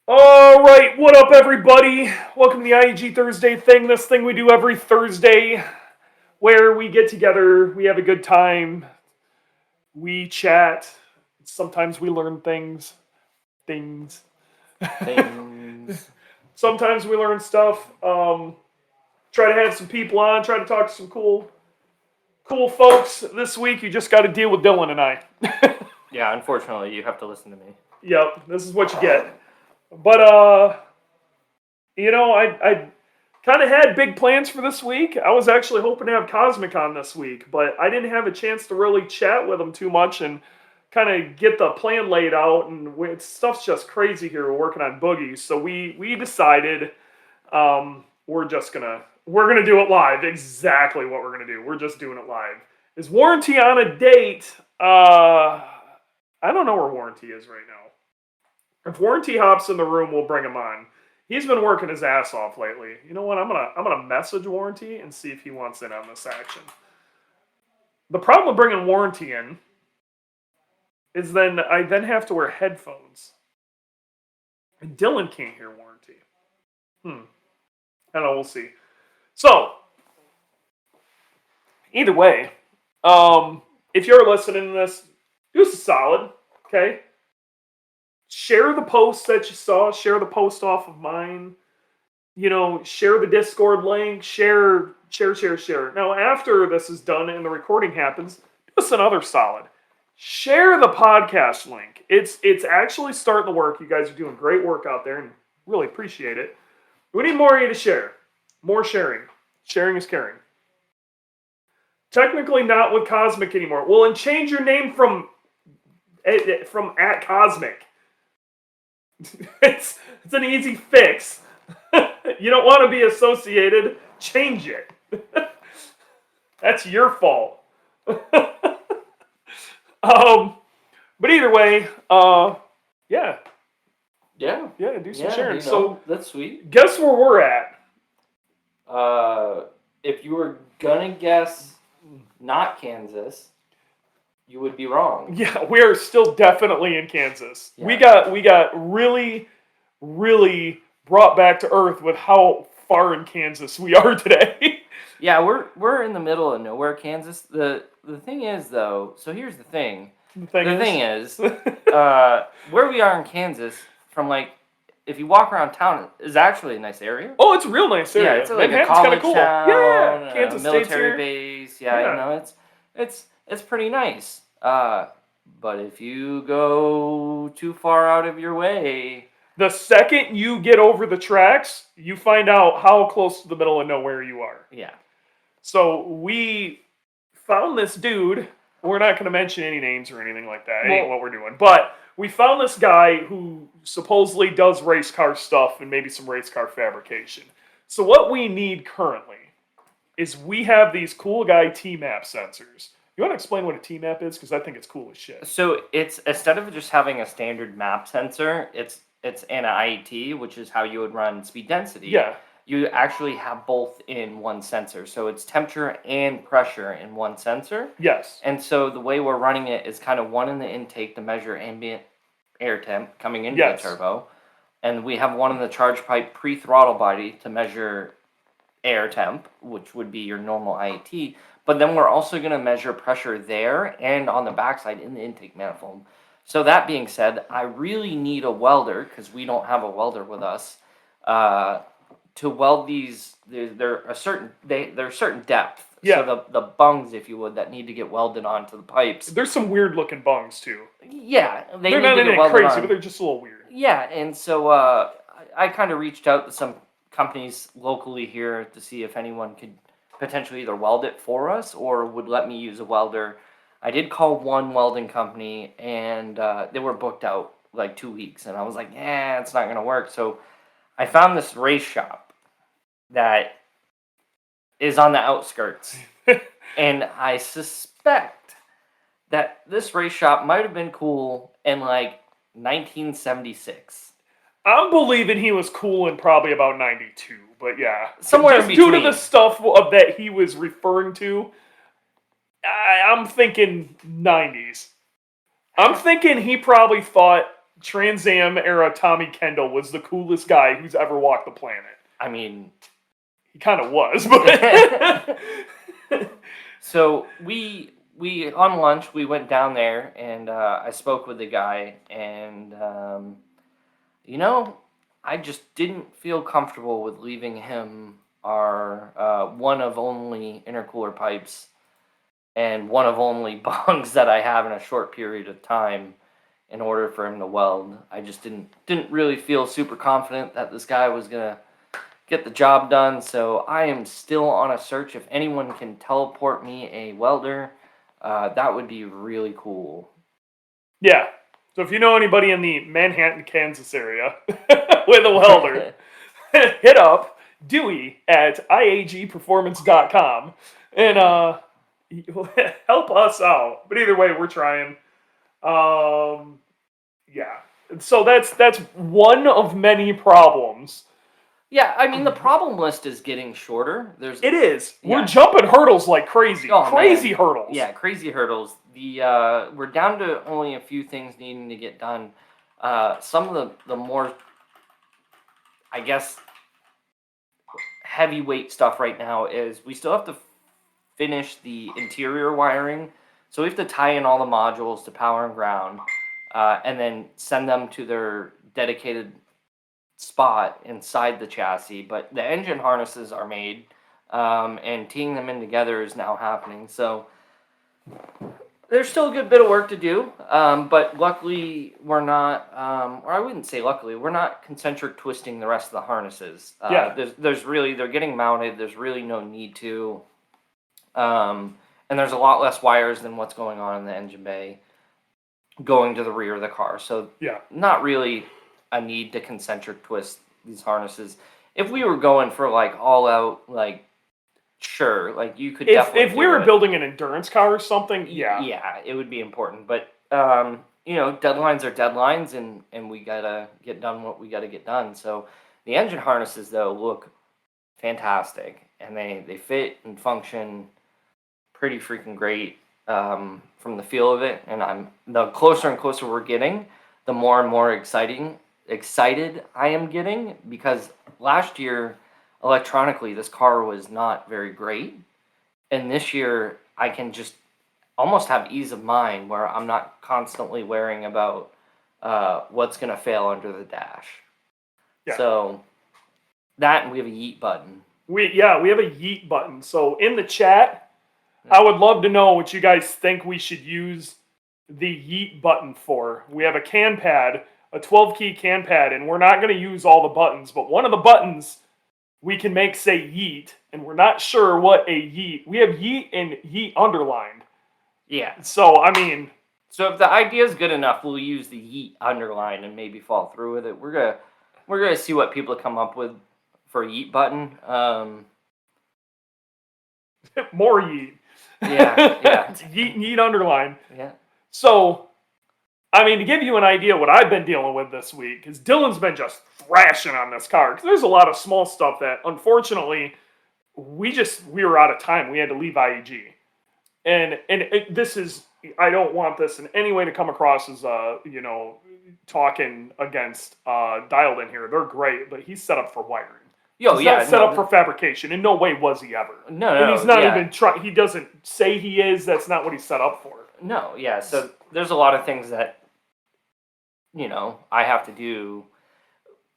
All right, what up, everybody? Welcome to the IAG Thursday Thing. This thing we do every Thursday, where we get together, we have a good time, we chat. Sometimes we learn things. Things. Sometimes we learn stuff. Try to have some people on. Try to talk to some cool folks. This week, you just got to deal with Dylan and I. Yeah, unfortunately, you have to listen to me. Yep, this is what you get. But I kind of had big plans for this week. I was actually hoping to have Cosmic on this week, but I didn't have a chance to really chat with him too much and kind of get the plan laid out. And stuff's just crazy here. We're working on Boogey, so we decided we're gonna do it live. Exactly what we're gonna do. We're just doing it live. Is Warranty on a date? I don't know where Warranty is right now. If Warranty hops in the room, we'll bring him on. He's been working his ass off lately. You know what? I'm gonna message Warranty and see if he wants in on this action. The problem with bringing Warranty in is then I have to wear headphones, and Dylan can't hear Warranty. I don't know. We'll see. So either way, if you're listening to this, do us a solid, okay? Share the post that you saw. Share the post off of mine. Share the Discord link. Share. Now, after this is done and the recording happens, do us another solid. Share the podcast link. It's actually starting to work. You guys are doing great work out there, and really appreciate it. We need more of you to share. More sharing. Sharing is caring. Technically not with Cosmic anymore. Well, and change your name from at Cosmic. It's an easy fix. You don't want to be associated. Change it. That's your fault. But either way, yeah. Yeah. Yeah, do some sharing. So that's sweet. Guess where we're at? If you were gonna guess not Kansas, you would be wrong. Yeah, we are still definitely in Kansas. Yeah. We got really, really brought back to earth with how far in Kansas we are today. Yeah, we're in the middle of nowhere, Kansas. The thing is, though, so here's the thing. The thing is, where we are in Kansas, from if you walk around town, is actually a nice area. Oh, it's a real nice area. Yeah, it's like a college cool. town, Yeah, Kansas State's military here. base. Yeah, it's pretty nice. But if you go too far out of your way, the second you get over the tracks, you find out how close to the middle of nowhere you are. Yeah. So we found this dude. We're not going to mention any names or anything like that. Ain't what we're doing. But we found this guy who supposedly does race car stuff and maybe some race car fabrication. So what we need currently is we have these cool guy T-map sensors. You want to explain what a T-map is? Because I think it's cool as shit. So it's, instead of just having a standard map sensor, it's an IET, which is how you would run speed density. Yeah. You actually have both in one sensor. So it's temperature and pressure in one sensor. Yes. And so the way we're running it is kind of one in the intake to measure ambient air temp coming into the turbo. And we have one in the charge pipe pre-throttle body to measure air temp, which would be your normal IET. But then we're also going to measure pressure there and on the backside in the intake manifold. So that being said, I really need a welder, because we don't have a welder with us, to weld these. They're a certain depth. Yeah. So the bungs, if you would, that need to get welded onto the pipes. There's some weird looking bungs too. Yeah, they're not anything crazy, but they're just a little weird. Yeah, and so I kind of reached out to some companies locally here to see if anyone could potentially either weld it for us or would let me use a welder. I did call one welding company, and they were booked out like 2 weeks, and I was like, it's not gonna work. So I found this race shop that is on the outskirts, and I suspect that this race shop might have been cool in 1976. I'm believing he was cool in probably about 92, but yeah. Somewhere just in between. Due to the stuff that he was referring to, I'm thinking 90s. I'm thinking he probably thought Trans Am era Tommy Kendall was the coolest guy who's ever walked the planet. I mean, he kind of was, but so we on lunch we went down there and I spoke with the guy and I just didn't feel comfortable with leaving him our one of only intercooler pipes and one of only bongs that I have in a short period of time in order for him to weld. I just didn't really feel super confident that this guy was gonna get the job done. So I am still on a search. If anyone can teleport me a welder, that would be really cool. Yeah. So if you know anybody in the Manhattan, Kansas area with a welder, hit up Dewey at IAGperformance.com and help us out. But either way, we're trying. Yeah. So that's one of many problems. Yeah, I mean the problem list is getting shorter. It is. We're jumping hurdles like crazy. Crazy hurdles. Yeah, crazy hurdles. We're down to only a few things needing to get done. Some of the more, I guess, heavyweight stuff right now is we still have to finish the interior wiring. So we have to tie in all the modules to power and ground, and then send them to their dedicated spot inside the chassis. But the engine harnesses are made, and teeing them in together is now happening. So there's still a good bit of work to do, but luckily we're not, or I wouldn't say luckily, we're not concentric twisting the rest of the harnesses. There's really, they're getting mounted. There's really no need to. And there's a lot less wires than what's going on in the engine bay going to the rear of the car. So not really a need to concentric twist these harnesses. If we were going for like all out, like, sure, like you could definitely. If we were building an endurance car or something, yeah, it would be important. But deadlines are deadlines, and we gotta get done what we gotta get done. So the engine harnesses though look fantastic, and they fit and function pretty freaking great from the feel of it. And the closer and closer we're getting, the more and more excited I am getting, because last year electronically this car was not very great, and this year I can just almost have ease of mind where I'm not constantly worrying about what's gonna fail under the dash. So that, and we have a yeet button. We have a yeet button. So in the chat, I would love to know what you guys think we should use the yeet button for. We have a can pad, a 12-key can pad, and we're not going to use all the buttons, but one of the buttons we can make say yeet, and we're not sure what a yeet. We have yeet and yeet underlined. Yeah. So, I mean... So if the idea is good enough, we'll use the yeet underline and maybe fall through with it. We're gonna see what people come up with for a yeet button. More yeet. Yeah. Yeet underline. Yeah. So, I mean, to give you an idea what I've been dealing with this week, because Dylan's been just thrashing on this car. Because there's a lot of small stuff that, unfortunately, we were out of time. We had to leave IAG. And this is, I don't want this in any way to come across as, talking against Dialed in here. They're great, but he's set up for wiring. He's not set up for fabrication. In no way was he ever. No. And he's not even trying. He doesn't say he is. That's not what he's set up for. No, yeah. So there's a lot of things that, I have to do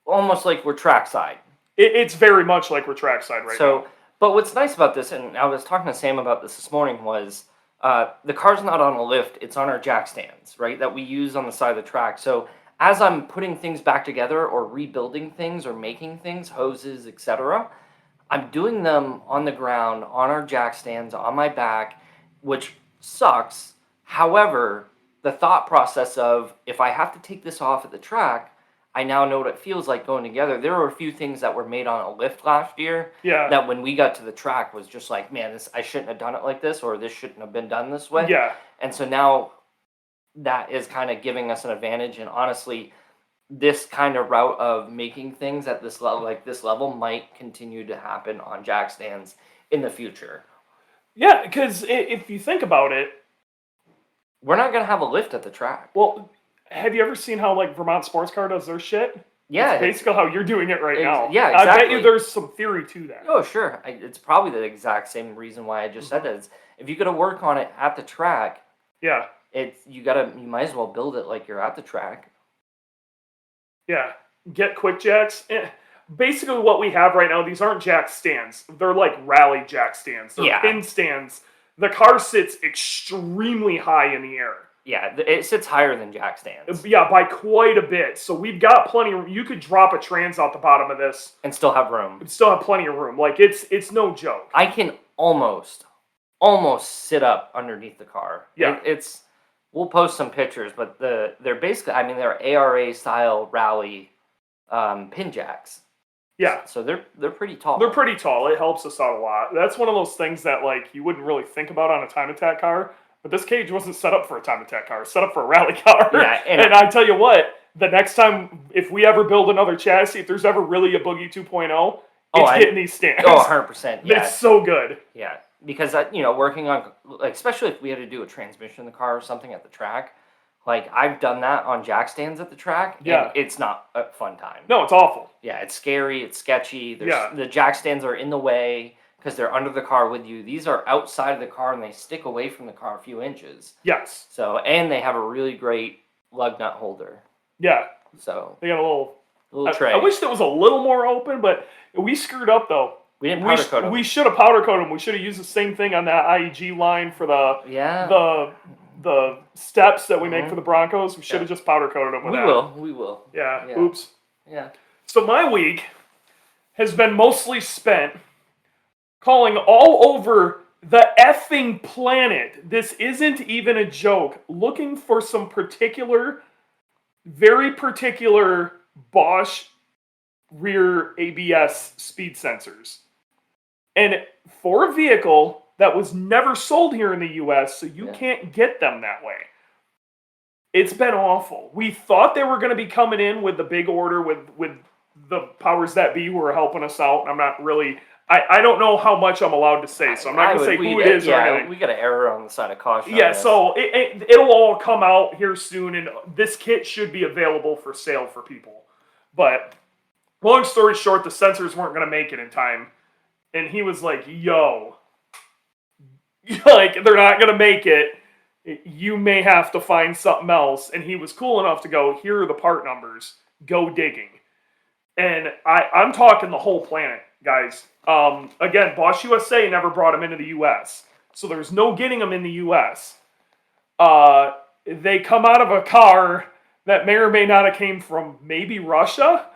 almost like we're trackside. It's very much like we're trackside right now. But what's nice about this, and I was talking to Sam about this morning, was the car's not on a lift. It's on our jack stands, right, that we use on the side of the track. So as I'm putting things back together or rebuilding things or making things, hoses, etc., I'm doing them on the ground, on our jack stands, on my back, which sucks. However, the thought process of, if I have to take this off at the track, I now know what it feels like going together. There were a few things that were made on a lift last year that when we got to the track was just like, man, I shouldn't have done it like this, or this shouldn't have been done this way. Yeah. And so now that is kind of giving us an advantage. And honestly, this kind of route of making things at this level, might continue to happen on jack stands in the future. Yeah, because if you think about it, we're not going to have a lift at the track. Well, have you ever seen how like Vermont Sports Car does their shit? Yeah, it's basically how you're doing it right now. Yeah, I bet you exactly. there's some theory to that. Oh, sure. It's probably the exact same reason why I just said it. If you got to work on it at the track, Yeah, you might as well build it like you're at the track. yeah. Get quick jacks. Basically, what we have right now, these aren't jack stands. They're like rally jack stands. They're pin stands. The car sits extremely high in the air. Yeah, it sits higher than jack stands. Yeah, by quite a bit. So we've got plenty of, you could drop a trans out the bottom of this and still have room. Still have plenty of room. Like it's no joke. I can almost sit up underneath the car. Yeah. We'll post some pictures, but they're basically, I mean, they're ARA style rally pin jacks. Yeah. So they're pretty tall. They're pretty tall. It helps us out a lot. That's one of those things that like you wouldn't really think about on a time attack car. But this cage wasn't set up for a time attack car. It's set up for a rally car. Yeah, and I tell you what, the next time, if we ever build another chassis, if there's ever really a Boogey 2.0, it's hitting these stands. Oh, 100%. Yeah. It's so good. Yeah. Because, working on, like, especially if we had to do a transmission in the car or something at the track, like, I've done that on jack stands at the track. Yeah. And it's not a fun time. No, it's awful. Yeah, it's scary. It's sketchy. The jack stands are in the way because they're under the car with you. These are outside of the car and they stick away from the car a few inches. Yes. So, and they have a really great lug nut holder. Yeah. So they got a little tray. I wish that was a little more open, but we screwed up though. We didn't powder coat them. We should have powder coated them. We should have used the same thing on that IAG line for the steps that we make for the Broncos. We should have just powder coated them with that. We will. Yeah. Oops. Yeah. So my week has been mostly spent calling all over the effing planet. This isn't even a joke. Looking for some very particular Bosch rear ABS speed sensors. And for a vehicle that was never sold here in the US, so you can't get them that way. It's been awful. We thought they were going to be coming in with the big order with the powers that be who are helping us out. I'm not really... I don't know how much I'm allowed to say, so I'm not going to say who it is or anything. We got to err on the side of caution. Yeah, so it'll all come out here soon, and this kit should be available for sale for people. But long story short, the sensors weren't going to make it in time. And he was like, yo, like, they're not going to make it. You may have to find something else. And he was cool enough to go, here are the part numbers. Go digging. And I'm talking the whole planet, guys. Again, Bosch USA never brought them into the U.S. So there's no getting them in the U.S. They come out of a car that may or may not have came from maybe Russia.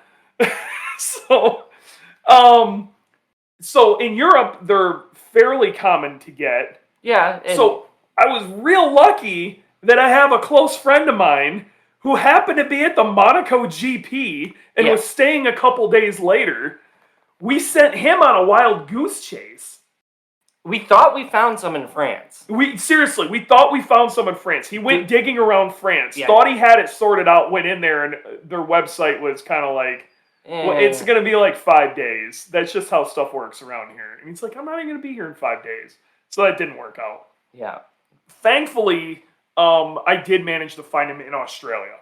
So in Europe, they're fairly common to get. Yeah. So I was real lucky that I have a close friend of mine who happened to be at the Monaco GP and was staying a couple days later. We sent him on a wild goose chase. We thought we found some in France. We thought we found some in France. He went digging around France, thought he had it sorted out, went in there, and their website was kind of like, well, it's going to be like 5 days. That's just how stuff works around here. And he's like, I'm not even going to be here in 5 days. So that didn't work out. Yeah. Thankfully, I did manage to find him in Australia.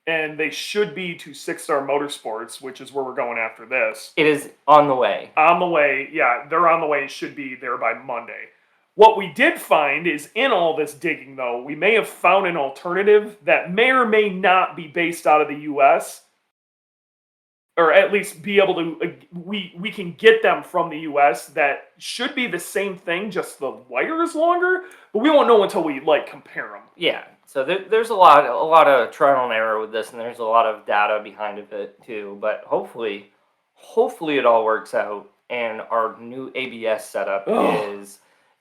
And they should be to 6-Star Motorsports, which is where we're going after this. It is on the way. On the way, yeah. They're on the way and should be there by Monday. What we did find is in all this digging, though, we may have found an alternative that may or may not be based out of the U.S., or at least be able to, we can get them from the U.S. that should be the same thing, just the wire is longer, but we won't know until we, compare them. Yeah, so there's a lot of trial and error with this, and there's a lot of data behind it, too, but hopefully it all works out, and our new ABS setup is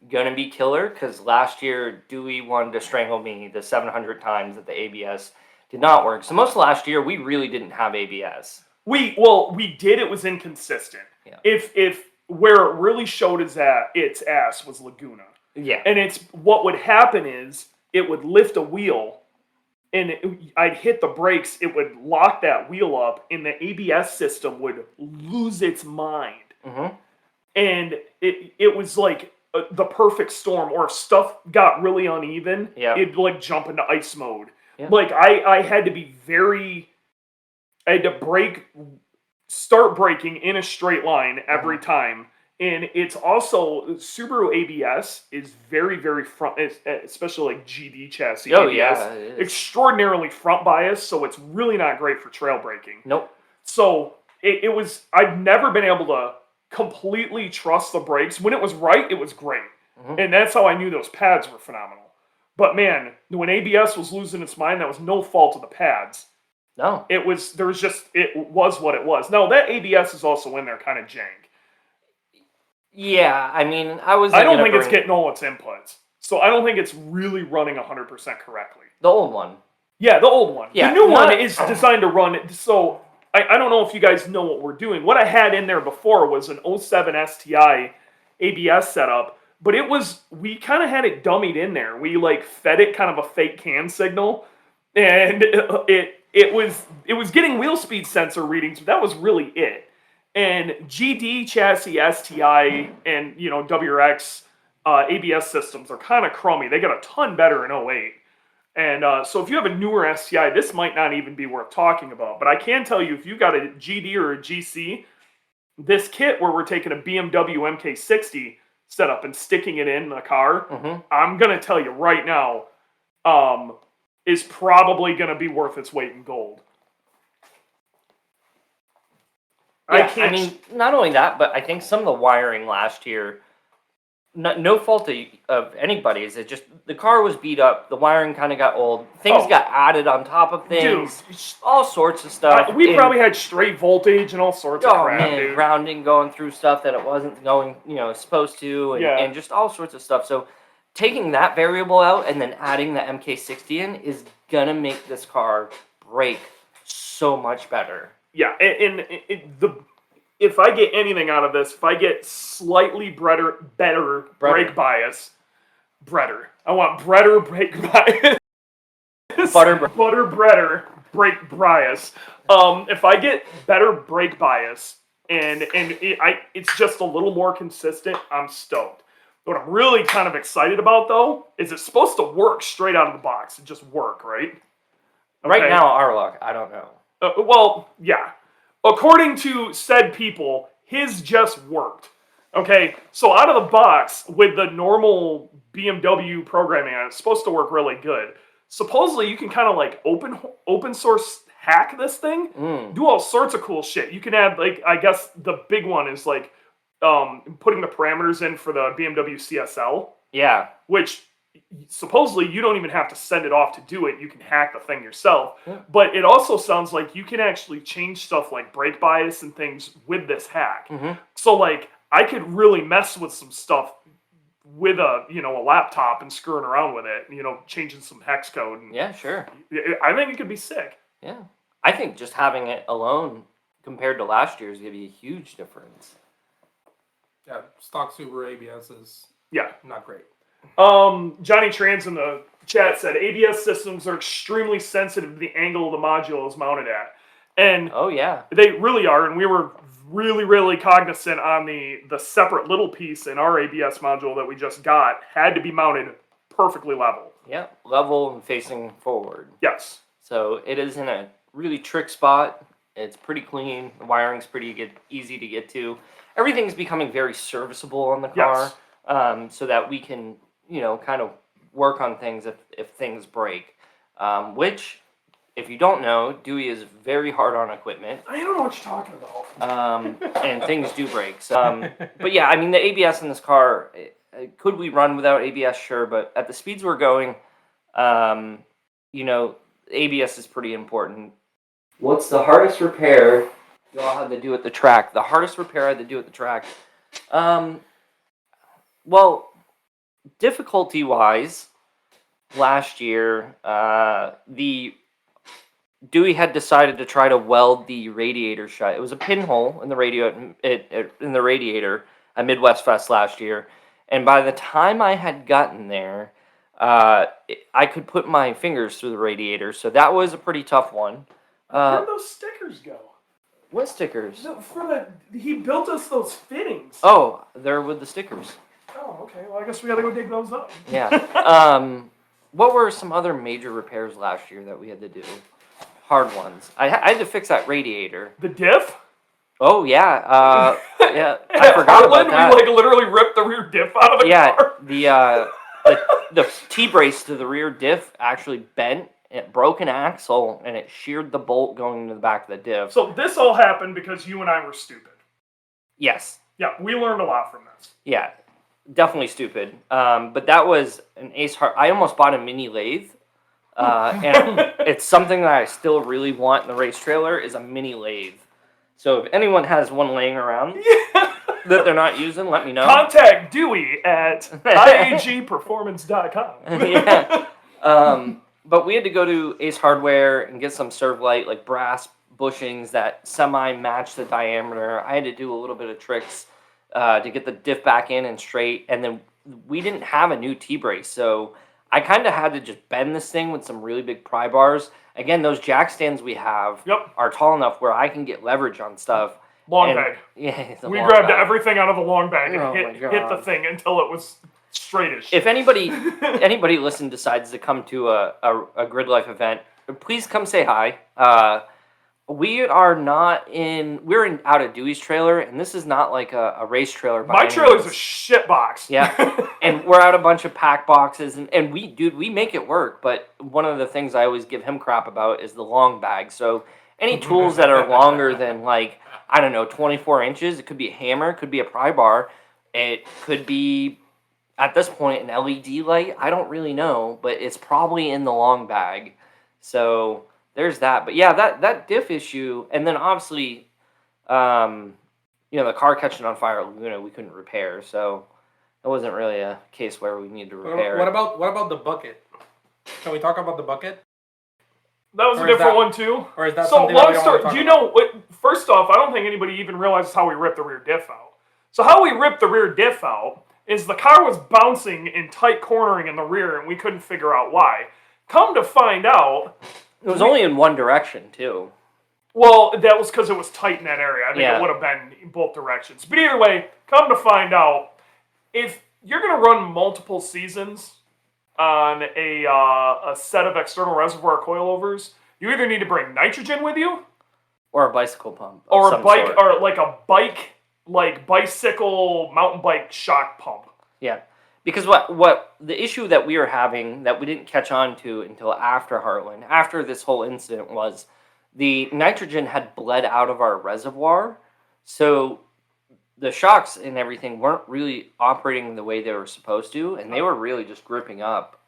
going to be killer, because last year, Dewey wanted to strangle me the 700 times that the ABS did not work. So most of last year, we really didn't have ABS. We did. It was inconsistent. Yeah. If where it really showed its ass was Laguna. Yeah. And it's what would happen is it would lift a wheel, and I'd hit the brakes. It would lock that wheel up, and the ABS system would lose its mind. Mm-hmm. And it was like the perfect storm. Or if stuff got really uneven, it'd jump into ice mode. Yeah. Like, I had to be I had to start braking in a straight line every time. And it's also, Subaru ABS is very, very front, especially like GD chassis Oh, ABS, yeah, it is. extraordinarily front bias, so it's really not great for trail braking. Nope. So I've never been able to completely trust the brakes. When it was right, it was great. And that's how I knew those pads were phenomenal. But man, when ABS was losing its mind, that was no fault of the pads. No. It was what it was. Now, that ABS is also in there kind of jank. Yeah, I mean, I don't think it's getting all its inputs. So I don't think it's really running 100% correctly. The old one. Yeah, the old one. Yeah, the new one is designed to run it. So I don't know if you guys know what we're doing. What I had in there before was an 07 STI ABS setup, but we kind of had it dummied in there. We like fed it kind of a fake cam signal, and it was getting wheel speed sensor readings, but that was really it. And GD chassis STI and WRX ABS systems are kind of crummy. They got a ton better in 08. And so if you have a newer STI, this might not even be worth talking about. But I can tell you, if you got a GD or a GC, this kit where we're taking a BMW MK60 setup and sticking it in the car, I'm going to tell you right now, is probably going to be worth its weight in gold. Yeah, I mean, not only that, but I think some of the wiring last year, no fault of anybody's. It just, the car was beat up. The wiring kind of got old. Things got added on top of things. Dude, all sorts of stuff. We probably had straight voltage and all sorts of crap, dude. Grounding going through stuff that it wasn't going, supposed to, and just all sorts of stuff. So taking that variable out and then adding the MK60 in is going to make this car brake so much better. Yeah, and if I get anything out of this, if I get slightly better brake bias, I want better brake bias. Butter brake bias. If I get better brake bias and it's just a little more consistent, I'm stoked. What I'm really kind of excited about, though, is it's supposed to work straight out of the box. It just work, right? Okay. Right now, our luck, I don't know. Well, yeah. According to said people, his just worked. Okay, so out of the box, with the normal BMW programming on it, it's supposed to work really good. Supposedly, you can kind of like open source hack this thing, do all sorts of cool shit. You can add, like, I guess the big one is like putting the parameters in for the BMW CSL. Yeah. Which supposedly you don't even have to send it off to do it. You can hack the thing yourself. Yeah. But it also sounds like you can actually change stuff like brake bias and things with this hack. So like I could really mess with some stuff with a laptop and screwing around with it, changing some hex code. And yeah, sure. I think it could be sick. Yeah. I think just having it alone compared to last year's going to be a huge difference. Yeah, stock Subaru ABS is not great. Johnny Trans in the chat said ABS systems are extremely sensitive to the angle the module is mounted at. And they really are, and we were really, really cognizant on the separate little piece in our ABS module that we just got had to be mounted perfectly level. Yeah, level and facing forward. Yes. So it is in a really trick spot. It's pretty clean. The wiring's pretty easy to get to. Everything's becoming very serviceable on the car, so that we can kind of work on things if things break. Which, if you don't know, Dewey is very hard on equipment. I don't know what you're talking about. And things do break. So, but yeah, I mean, the ABS in this car, could we run without ABS? Sure, but at the speeds we're going, ABS is pretty important. What's the hardest repair y'all had to do at the track? The hardest repair I had to do at the track? Well, difficulty-wise, last year, Dewey had decided to try to weld the radiator shut. It was a pinhole in the radiator at Midwest Fest last year, and by the time I had gotten there, I could put my fingers through the radiator, so that was a pretty tough one. Where'd those stickers go? What stickers? He built us those fittings. Oh, they're with the stickers. Oh, okay. Well, I guess we gotta go dig those up. Yeah. what were some other major repairs last year that we had to do? Hard ones. I had to fix that radiator. The diff? Oh, yeah. Yeah, I forgot about that. We literally ripped the rear diff out of the car. Yeah, the T-brace to the rear diff actually bent. It broke an axle, and it sheared the bolt going into the back of the diff. So this all happened because you and I were stupid. Yes. Yeah, we learned a lot from this. Yeah, definitely stupid. But that was an Ace Hard. I almost bought a mini lathe. And it's something that I still really want in the race trailer is a mini lathe. So if anyone has one laying around that they're not using, let me know. Contact Dewey at iagperformance.com. Yeah. But we had to go to Ace Hardware and get some Servlite, like brass bushings that semi-match the diameter. I had to do a little bit of tricks to get the diff back in and straight. And then we didn't have a new T-brace, so I kind of had to just bend this thing with some really big pry bars. Again, those jack stands we have are tall enough where I can get leverage on stuff. Long bag. Yeah, we grabbed everything out of the long bag and hit the thing until it was straightish. If anybody listening decides to come to a Grid Life event, please come say hi. We're out of Dewey's trailer, and this is not like a race trailer. My trailer's a shit box. Yeah, and we're out a bunch of pack boxes, and we make it work. But one of the things I always give him crap about is the long bag. So any tools that are longer than 24 inches, it could be a hammer, it could be a pry bar, it could be at this point an LED light. I don't really know, but it's probably in the long bag. So there's that. But yeah, that diff issue, and then obviously, the car catching on fire at Laguna, we couldn't repair. So it wasn't really a case where we needed to repair. What about the bucket? Can we talk about the bucket? That was a different one too. Or is that something that we don't want to talk about? First off, I don't think anybody even realizes how we ripped the rear diff out. So how we ripped the rear diff out is the car was bouncing in tight cornering in the rear, and we couldn't figure out why. Come to find out, it was only in one direction too. Well, that was because it was tight in that area. I think it would have been in both directions. But either way, come to find out, if you're going to run multiple seasons on a set of external reservoir coilovers, you either need to bring nitrogen with you, or a bicycle pump, or a bike, or bicycle mountain bike shock pump. Yeah, because what the issue that we were having that we didn't catch on to until after Heartland, after this whole incident, was the nitrogen had bled out of our reservoir, so the shocks and everything weren't really operating the way they were supposed to, and they were really just gripping up.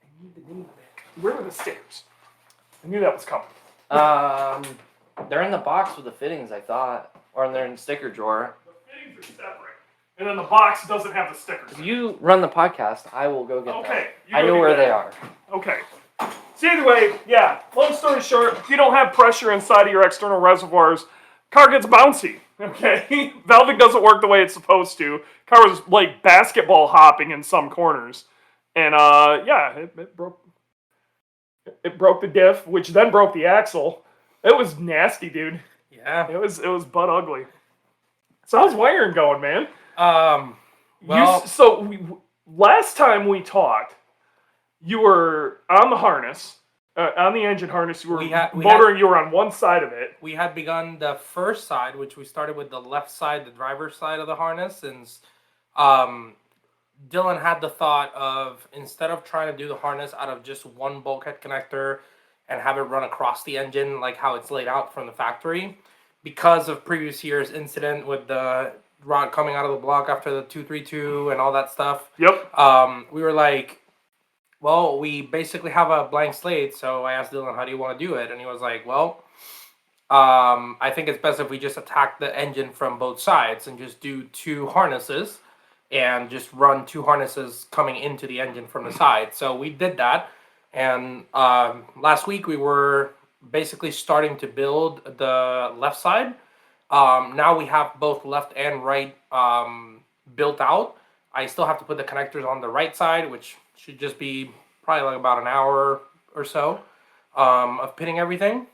I need the name back. Where are the stairs? I knew that was coming. They're in the box with the fittings, I thought, or they're in the sticker drawer. The fittings are separate, and then the box doesn't have the stickers. If you run the podcast, I will go get them. Okay. I know where they are. Okay. So either way, yeah, long story short, if you don't have pressure inside of your external reservoirs, car gets bouncy, okay? Valving doesn't work the way it's supposed to. Car was like basketball hopping in some corners. And it broke. It broke the diff, which then broke the axle. It was nasty, dude. Yeah. It was butt ugly. So how's wiring going, man? Last time we talked, you were on the harness, on the engine harness. You were you were on one side of it. We had begun the first side, which we started with the left side, the driver's side of the harness, and Dylan had the thought of, instead of trying to do the harness out of just one bulkhead connector and have it run across the engine like how it's laid out from the factory, because of previous year's incident with the rod coming out of the block after the 232 and all that stuff. Yep. We were like, well, we basically have a blank slate, so I asked Dylan, how do you want to do it? And he was like, well, I think it's best if we just attack the engine from both sides and just do two harnesses and just run two harnesses coming into the engine from the side. So we did that, and last week we were basically starting to build the left side. Now we have both left and right built out. I still have to put the connectors on the right side, which should just be probably like about an hour or so of pitting everything.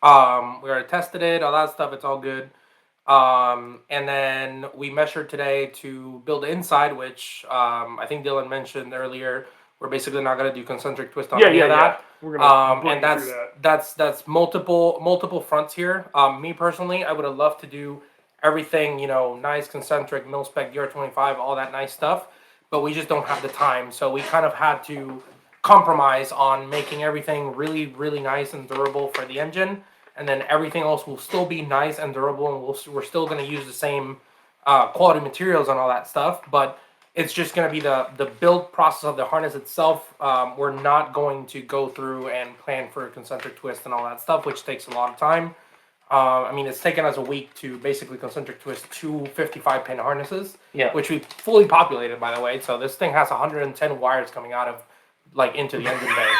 We already tested it, all that stuff, it's all good. And then we measured today to build the inside, which I think Dylan mentioned earlier We're basically not going to do concentric twist on any of that. Yeah. We're gonna And that's multiple fronts here. Me personally, I would have loved to do everything, nice concentric, mil-spec, DR25, all that nice stuff, but we just don't have the time. So we kind of had to compromise on making everything really, really nice and durable for the engine, and then everything else will still be nice and durable, and we're still going to use the same quality materials and all that stuff, but it's just going to be the build process of the harness itself. We're not going to go through and plan for a concentric twist and all that stuff, which takes a lot of time. It's taken us a week to basically concentric twist 2 55-pin harnesses, which we fully populated, by the way. So this thing has 110 wires coming out of, into the engine bay.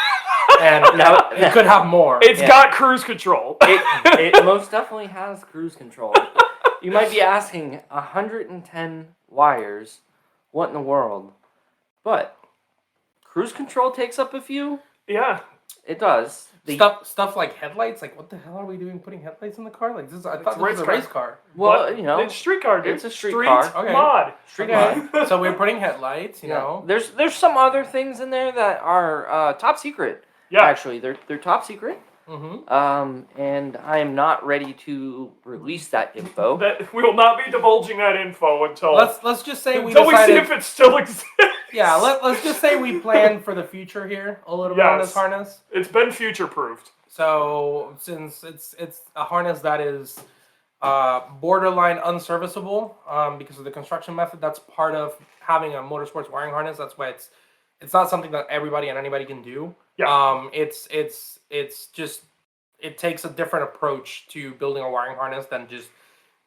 And now it could have more. It's got cruise control. It most definitely has cruise control. You might be asking, 110 wires, what in the world? But cruise control takes up a few. Yeah. It does. Stuff like headlights. Like, what the hell are we doing putting headlights in the car? Like, I thought this was a race car. Well, it's street car, dude. It's a street car. Okay. Mod. Street mod. So we're putting headlights, know. There's some other things in there that are top secret. Yeah. Actually, they're top secret. Mm-hmm. And I am not ready to release that info. We will not be divulging that info until let's just say we see if it still exists. Yeah, let's just say we plan for the future here a little bit on this harness. It's been future proofed. So since it's a harness that is borderline unserviceable because of the construction method, that's part of having a motorsports wiring harness. That's why it's not something that everybody and anybody can do. Yeah. It's just, it takes a different approach to building a wiring harness than just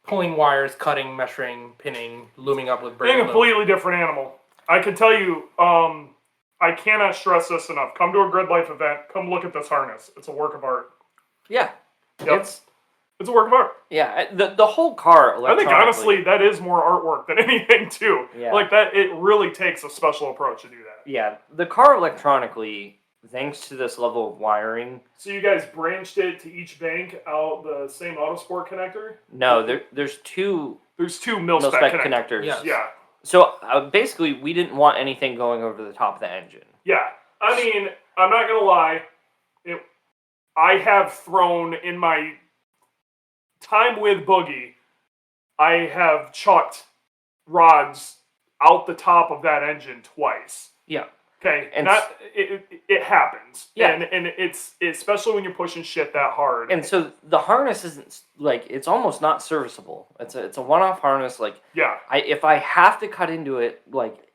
pulling wires, cutting, measuring, pinning, looming up with braid. A completely different animal. I can tell you, I cannot stress this enough. Come to a Grid Life event. Come look at this harness. It's a work of art. Yeah. Yep. It's a work of art. Yeah, the whole car I think, honestly, that is more artwork than anything, too. Yeah. Like, that, it really takes a special approach to do that. Yeah, the car electronically, thanks to this level of wiring... So you guys branched it to each bank out the same Autosport connector? No, there's two... There's two mil-spec connectors. Yes. Yeah. So, basically, we didn't want anything going over the top of the engine. Yeah. I mean, I'm not going to lie. I have thrown, in my time with Boogey, I have chucked rods out the top of that engine twice. Yeah. Okay, and it happens. Yeah. And it's especially when you're pushing shit that hard. And so the harness isn't it's almost not serviceable. It's a one-off harness. Yeah. If I have to cut into it,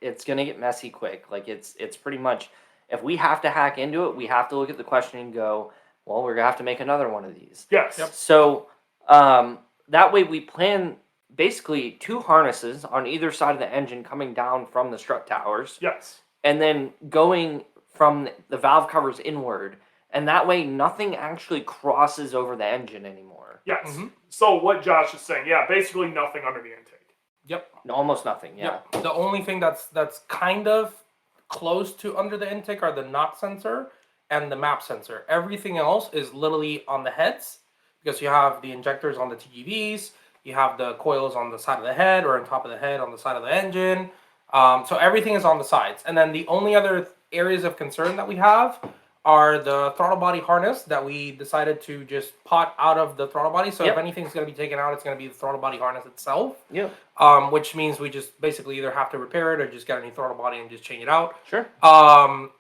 it's gonna get messy quick. It's pretty much, if we have to hack into it, we have to look at the question and go, well, we're gonna have to make another one of these. Yes. Yep. So that way we plan basically 2 harnesses on either side of the engine coming down from the strut towers. Yes. And then going from the valve covers inward, and that way nothing actually crosses over the engine anymore. Yes. Mm-hmm. So what Josh is saying, basically nothing under the intake. Yep. Almost nothing, yeah. Yep. The only thing that's kind of close to under the intake are the knock sensor and the map sensor. Everything else is literally on the heads, because you have the injectors on the TGVs, you have the coils on the side of the head or on top of the head on the side of the engine. So everything is on the sides. And then the only other areas of concern that we have are the throttle body harness that we decided to just pot out of the throttle body. So if anything's going to be taken out, it's going to be the throttle body harness itself. Yeah. Which means we just basically either have to repair it or just get a new throttle body and just change it out. Sure.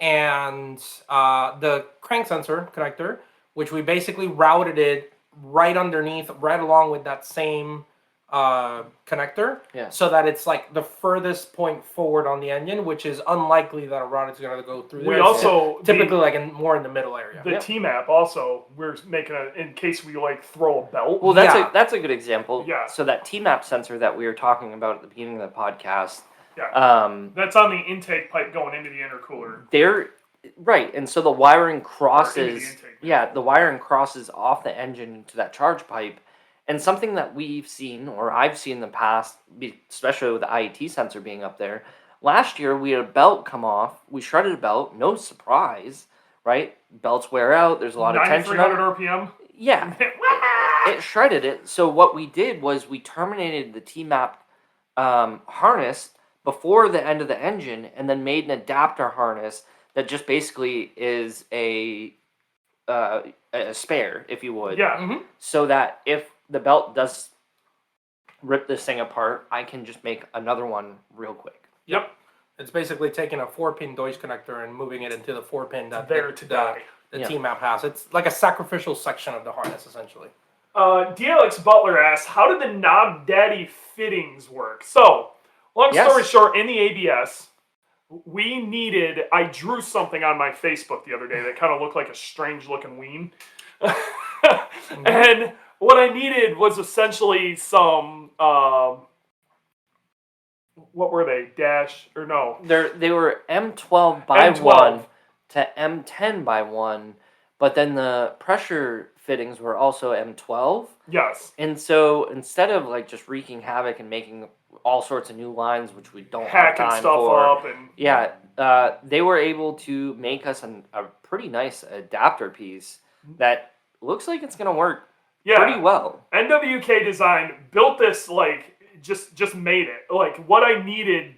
And the crank sensor connector, which we basically routed it right underneath, right along with that same connector, so that it's the furthest point forward on the engine, which is unlikely that a rod is going to go through there. We also typically more in the middle area. The T-map also, we're making in case we throw a belt. Well, that's a good example. Yeah. So that T-map sensor that we were talking about at the beginning of the podcast. Yeah. That's on the intake pipe going into the intercooler. Right, and so the wiring crosses. The wiring crosses off the engine into that charge pipe. And something that we've seen, or I've seen in the past, especially with the IAT sensor being up there, last year we had a belt come off. We shredded a belt, no surprise, right? Belts wear out, there's a lot of tension. 9,300 RPM? Yeah. It shredded it. So what we did was we terminated the T-map harness before the end of the engine and then made an adapter harness that just basically is a spare, if you would. Yeah. Mm-hmm. So that if the belt does rip this thing apart, I can just make another one real quick. Yep. It's basically taking a 4-pin Deutsch connector and moving it into the 4-pin that There to die. the T-map has. It's like a sacrificial section of the harness, essentially. DLX Butler asks, how did the knob daddy fittings work? So, long story short, in the ABS, I drew something on my Facebook the other day that kind of looked like a strange looking ween. And what I needed was essentially some, what were they? They were M12 by M12. 1 to M10 by 1, but then the pressure fittings were also M12. Yes. And so instead of like just wreaking havoc and making all sorts of new lines, which we don't have Hacking time stuff for, up and they were able to make us a pretty nice adapter piece that looks like it's going to work pretty well. NWK Design built this, like, just made it. Like, what I needed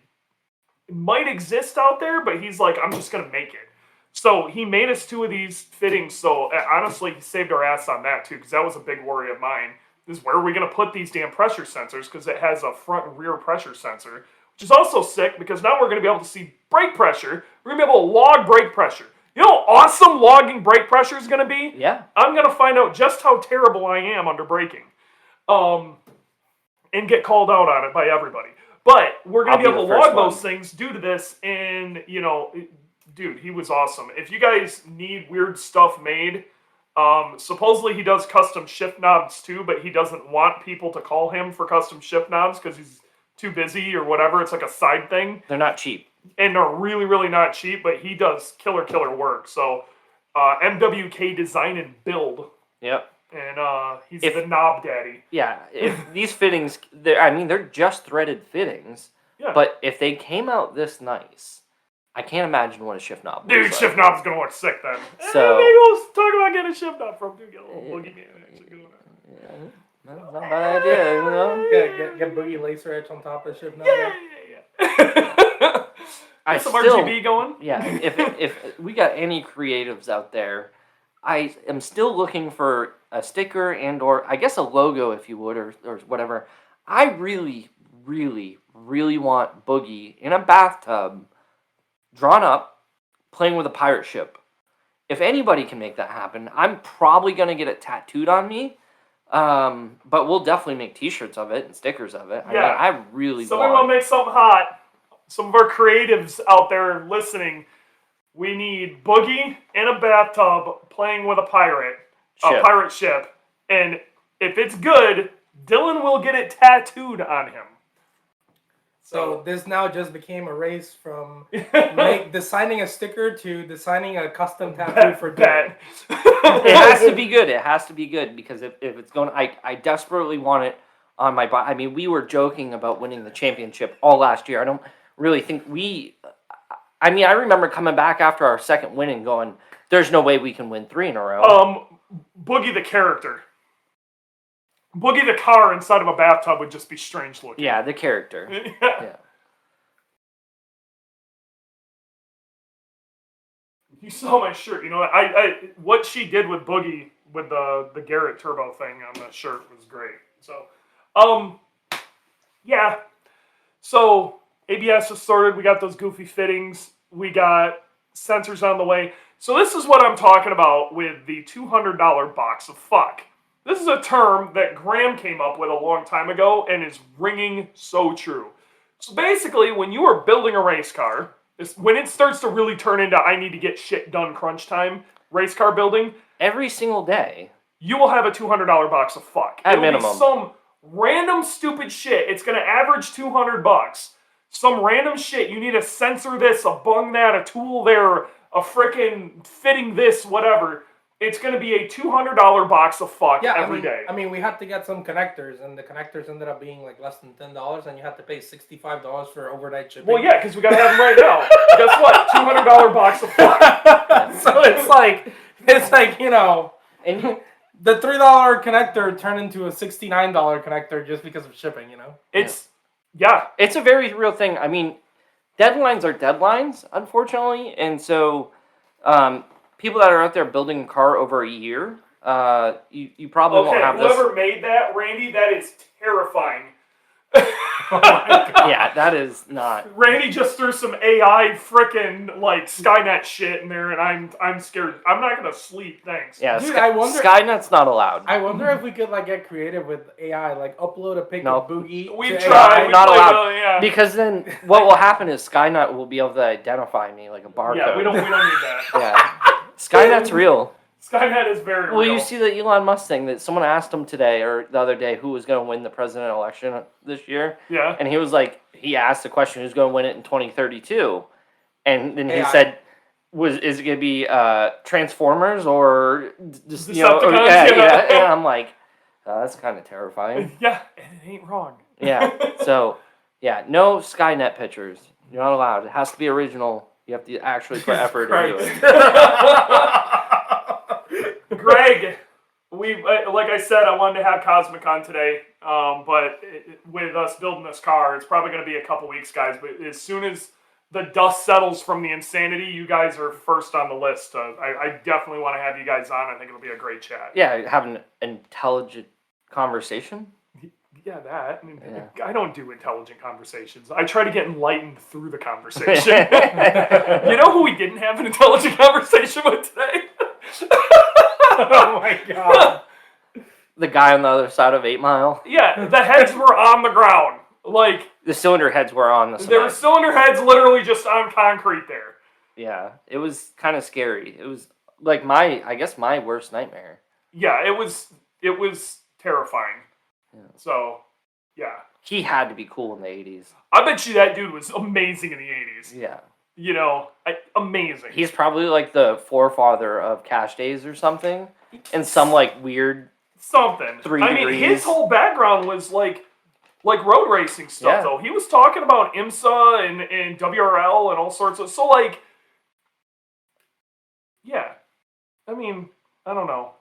might exist out there, but he's like, I'm just going to make it. So he made us 2 of these fittings, so honestly, he saved our ass on that, too, because that was a big worry of mine, is where are we going to put these damn pressure sensors, because it has a front and rear pressure sensor, which is also sick, because now we're going to be able to see brake pressure. We're going to be able to log brake pressure. You know how awesome logging brake pressure is going to be? Yeah. I'm going to find out just how terrible I am under braking. And get called out on it by everybody. But we're going to be able to log those things due to this, and, you know, dude, he was awesome. If you guys need weird stuff made, supposedly he does custom shift knobs too, but he doesn't want people to call him for custom shift knobs because he's too busy or whatever. It's like a side thing. They're not cheap. And they're really, really not cheap, but he does killer work. So, MWK Design and Build. Yep. And he's the knob daddy. Yeah, if these fittings, they're just threaded fittings. Yeah. But if they came out this nice, I can't imagine what a shift knob Dude, looks shift knob's gonna look sick then. So, maybe we'll talk about getting a shift knob from Boogey. A little Boogey man actually doing that. Yeah, that's not a bad idea, you know? Get Boogey laser etch on top of the shift knob. Yeah. I Some still, RGB going? Yeah, if we got any creatives out there, I am still looking for a sticker and or I guess a logo, if you would, or whatever. I really, really, really want Boogey in a bathtub, drawn up, playing with a pirate ship. If anybody can make that happen, I'm probably going to get it tattooed on me. But we'll definitely make t-shirts of it and stickers of it. Yeah. I really Somebody want to make something hot. Some of our creatives out there listening, we need Boogey in a bathtub playing with a pirate ship. And if it's good, Dylan will get it tattooed on him. So this now just became a race from designing a sticker to designing a custom tattoo for Dylan. It has to be good. It has to be good because if it's going, I desperately want it on my body. I mean, we were joking about winning the championship all last year. I don't really think I remember coming back after our second win and going, there's no way we can win 3 in a row. Boogey the character. Boogey the car inside of a bathtub would just be strange looking. Yeah, the character. Yeah. You saw my shirt. You know, what she did with Boogey with the Garrett Turbo thing on the shirt was great. So, yeah. So ABS is sorted. We got those goofy fittings. We got sensors on the way. So this is what I'm talking about with the $200 box of fuck. This is a term that Graham came up with a long time ago and is ringing so true. So basically, when you are building a race car, when it starts to really turn into I need to get shit done crunch time, race car building, every single day, you will have a $200 box of fuck. At It'll minimum. Be some random stupid shit. It's going to average $200. Some random shit. You need a sensor this, a bung that, a tool there, a frickin' fitting this, whatever. It's going to be a $200 box of fuck every day. I mean, we had to get some connectors, and the connectors ended up being like less than $10, and you had to pay $65 for overnight shipping. Well, yeah, because we got to have them right now. Guess what? $200 box of fuck. So it's like, you know, and the $3 connector turned into a $69 connector just because of shipping, you know? It's a very real thing. I mean, deadlines are deadlines, unfortunately, and so people that are out there building a car over a year, you probably won't Okay, have this. whoever made that, Randy, that is terrifying. Oh my God. Yeah, that is not. Randy just threw some AI frickin' like Skynet shit in there, and I'm scared. I'm not gonna sleep. Thanks. Yeah, Dude, I wonder- Skynet's not allowed. I wonder if we could like get creative with AI, like upload a pic Nope. of Boogey. We to tried. AI. We Not played, allowed. yeah. Because then what will happen is Skynet will be able to identify me like a barcode. Yeah, we don't need that. Yeah. Skynet's real. Skynet is very Well, real. you see the Elon Musk thing that someone asked him today or the other day who was going to win the presidential election this year. Yeah. And he was like, he asked the question, who's going to win it in 2032? And then he AI. said, is it going to be Transformers or just, Decepticons? yeah. And I'm like, that's kind of terrifying. Yeah, and it ain't wrong. Yeah. So, yeah, no Skynet pictures. You're not allowed. It has to be original. You have to actually put effort into it. Greg, like I said, I wanted to have Cosmic on today, but with us building this car, it's probably going to be a couple weeks, guys. But as soon as the dust settles from the insanity, you guys are first on the list. I definitely want to have you guys on. I think it'll be a great chat. Yeah, have an intelligent conversation. Yeah, that. I mean, Yeah. I don't do intelligent conversations. I try to get enlightened through the conversation. You know who we didn't have an intelligent conversation with today? Oh my God. The guy on the other side of 8 Mile. Yeah, the heads were on the ground. Like, The cylinder heads were on the there were cement. cylinder heads literally just on concrete there. Yeah, it was kind of scary. It was like my worst nightmare. Yeah, it was terrifying. Yeah. So, yeah. He had to be cool in the 80s. I bet you that dude was amazing in the 80s. Yeah. You know, amazing. He's probably like the forefather of Cash Days or something. In some like weird something. 3 I mean, degrees. his whole background was like road racing stuff, Yeah. though. He was talking about IMSA and WRL and all sorts of... So, like... Yeah. I mean, I don't know.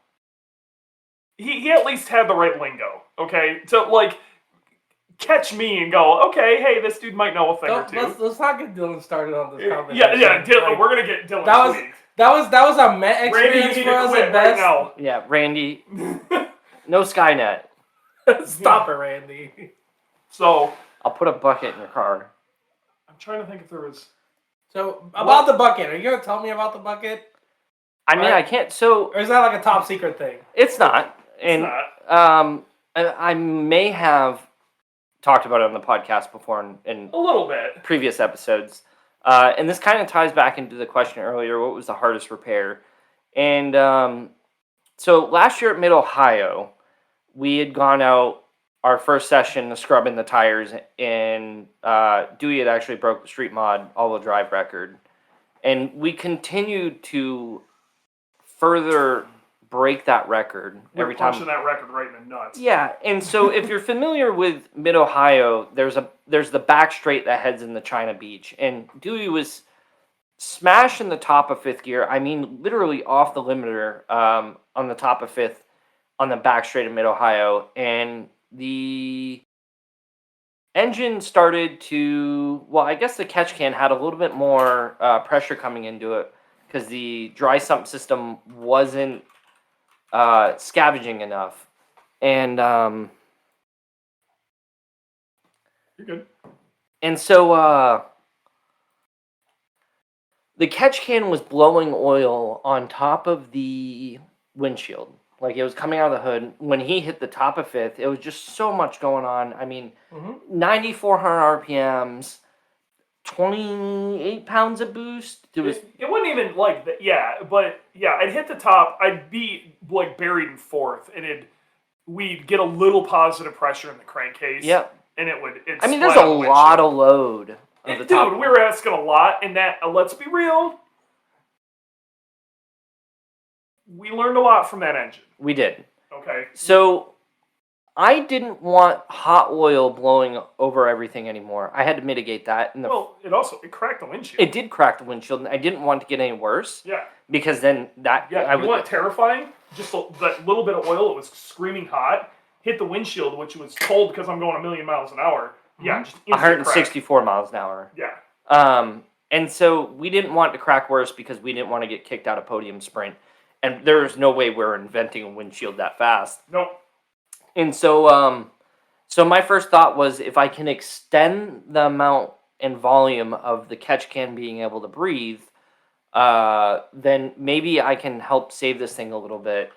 He at least had the right lingo, okay? To, like, catch me and go, okay, hey, this dude might know a thing or two. Let's not get Dylan started on this conversation. Yeah, Dylan, Like, we're going to get Dylan that was a Met Randy, you experience need for to us quit at right best. now. Yeah, Randy. No Skynet. Stop it, Randy. So, I'll put a bucket in your car. I'm trying to think if there was... So, about the bucket. Are you going to tell me about the bucket? I mean, I can't. So Or is that like a top secret thing? it's not. And I may have talked about it on the podcast before in A little bit. previous episodes. And this kind of ties back into the question earlier, what was the hardest repair? And so last year at Mid-Ohio, we had gone out our first session scrubbing the tires, and Dewey had actually broke the street mod all-wheel drive record. And we continued to further break that record every time. Punching that record right in the nuts. Yeah, and so if you're familiar with Mid-Ohio, there's the back straight that heads into China Beach, and Dewey was smashing the top of fifth gear. I mean, literally off the limiter on the top of fifth on the back straight of Mid-Ohio, and the engine started to, well, I guess the catch can had a little bit more pressure coming into it because the dry sump system wasn't scavenging enough. And You're good. and so the catch can was blowing oil on top of the windshield. Like, it was coming out of the hood. When he hit the top of fifth, it was just so much going on. I mean, 9,400 RPMs, 28 pounds of boost. It wasn't even like that. Yeah, but yeah, I'd hit the top. I'd be like buried in fourth, and we'd get a little positive pressure in the crankcase. Yep. And it would. I mean, there's a lot of load on the top. Dude, we were asking a lot, and that. Let's be real. We learned a lot from that engine. We did. Okay. So I didn't want hot oil blowing over everything anymore. I had to mitigate that. And it cracked the windshield. It did crack the windshield, and I didn't want to get any worse. Yeah. Because then that... Yeah, you want terrifying? Just that little bit of oil, it was screaming hot, hit the windshield, which was cold because I'm going 1,000,000 miles an hour. Yeah, just 164 miles an hour. Yeah. And so we didn't want to crack worse because we didn't want to get kicked out of podium sprint. And there's no way we're inventing a windshield that fast. Nope. And so, so my first thought was if I can extend the amount and volume of the catch can being able to breathe, then maybe I can help save this thing a little bit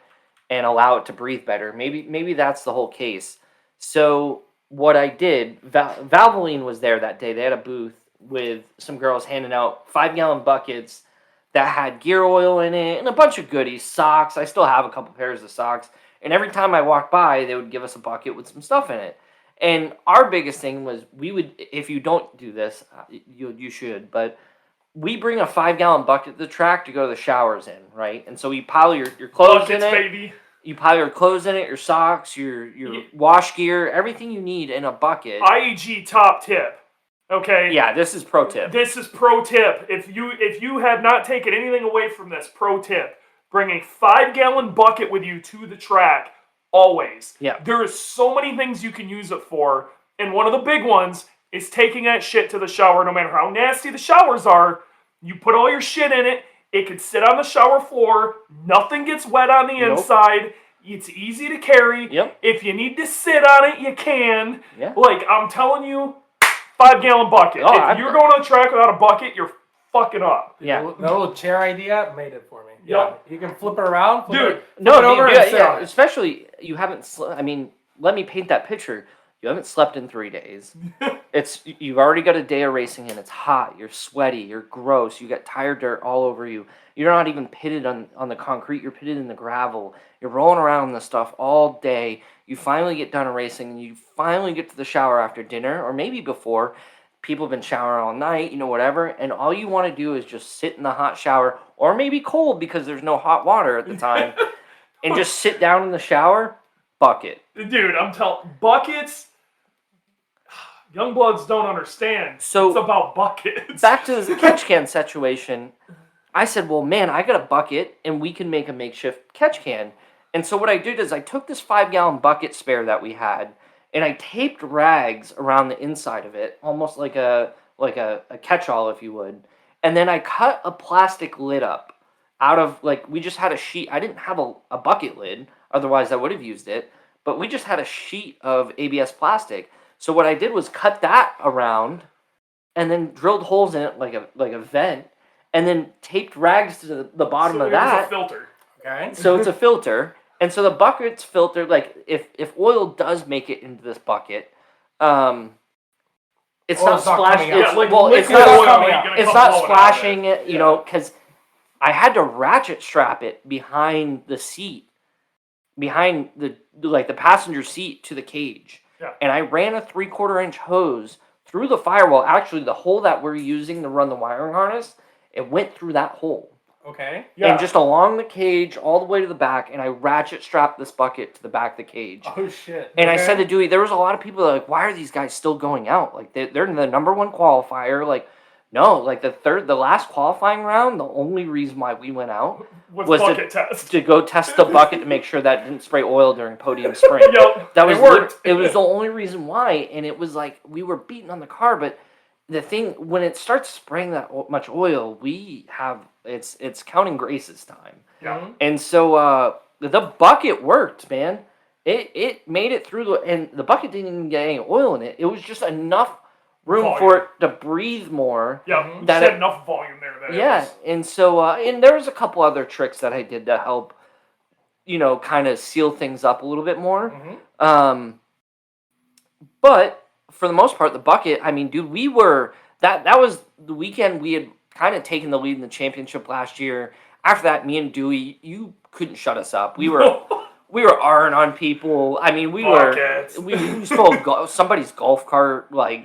and allow it to breathe better. Maybe that's the whole case. So what I did, Valvoline was there that day. They had a booth with some girls handing out 5-gallon buckets that had gear oil in it and a bunch of goodies, socks. I still have a couple pairs of socks. And every time I walked by, they would give us a bucket with some stuff in it. And our biggest thing was we would, if you don't do this, you should, but we bring a 5-gallon bucket to the track to go to the showers in, right? And so you pile your clothes Buckets, in it. baby. You pile your clothes in it, your socks, your wash gear, everything you need in a bucket. IAG top tip. Okay. Yeah, this is pro tip. This is pro tip. If you have not taken anything away from this, pro tip: bring a 5-gallon bucket with you to the track always. Yeah. There is so many things you can use it for, and one of the big ones is taking that shit to the shower. No matter how nasty the showers are, you put all your shit in it. It could sit on the shower floor. Nothing gets wet on the inside. It's easy to carry. Yep. If you need to sit on it, you can. Yeah. Like, I'm telling you, 5-gallon bucket. Oh, if you're going on the track without a bucket, you're fucking up. Yeah. The little chair idea made it for me. Yep. Yeah. You can flip it around. Dude. Especially you haven't. I mean, let me paint that picture. You haven't slept in 3 days. You've already got a day of racing in. It's hot. You're sweaty. You're gross. You got tire dirt all over you. You're not even pitted on the concrete. You're pitted in the gravel. You're rolling around in the stuff all day. You finally get done racing, and you finally get to the shower after dinner, or maybe before. People have been showering all night, whatever, and all you want to do is just sit in the hot shower, or maybe cold because there's no hot water at the time, and just sit down in the shower, bucket. Dude, I'm telling buckets. Young bloods don't understand. So it's about buckets. Back to the catch can situation. I said, well, man, I got a bucket, and we can make a makeshift catch can. And so what I did is I took this 5-gallon bucket spare that we had, and I taped rags around the inside of it, almost like a catch-all, if you would. And then I cut a plastic lid up out of, we just had a sheet. I didn't have a bucket lid, otherwise I would have used it. But we just had a sheet of ABS plastic. So what I did was cut that around, and then drilled holes in it like a vent, and then taped rags to the bottom of that. It's a filter. Okay. So it's a filter. And so the bucket's filtered, if oil does make it into this bucket, it's not splashing. It's not splashing it, because I had to ratchet strap it behind the seat, behind the passenger seat to the cage. Yeah. And I ran a 3/4-inch hose through the firewall. Actually, the hole that we're using to run the wiring harness, it went through that hole. Okay. Yeah. And just along the cage, all the way to the back, and I ratchet strapped this bucket to the back of the cage. Oh, shit. And I said to Dewey, there was a lot of people that were like, why are these guys still going out? They're in the number one qualifier. No, the last qualifying round, the only reason why we went out was to go test the bucket to make sure that it didn't spray oil during podium sprint. Yep, that was it worked. It was the only reason why, and it was we were beating on the car, but the thing, when it starts spraying that much oil, it's counting graces time. Yeah. And so the bucket worked, man. It made it through, and the bucket didn't even get any oil in it. It was just enough room for it to breathe more. Yeah, you had enough volume there. And so and there was a couple other tricks that I did to help, kind of seal things up a little bit more. Mm-hmm. But for the most part, the bucket, I mean, dude, we were that was the weekend we had kind of taken the lead in the championship last year. After that, me and Dewey, you couldn't shut us up. We were we were R-ing on people. I mean, we stole somebody's golf cart. We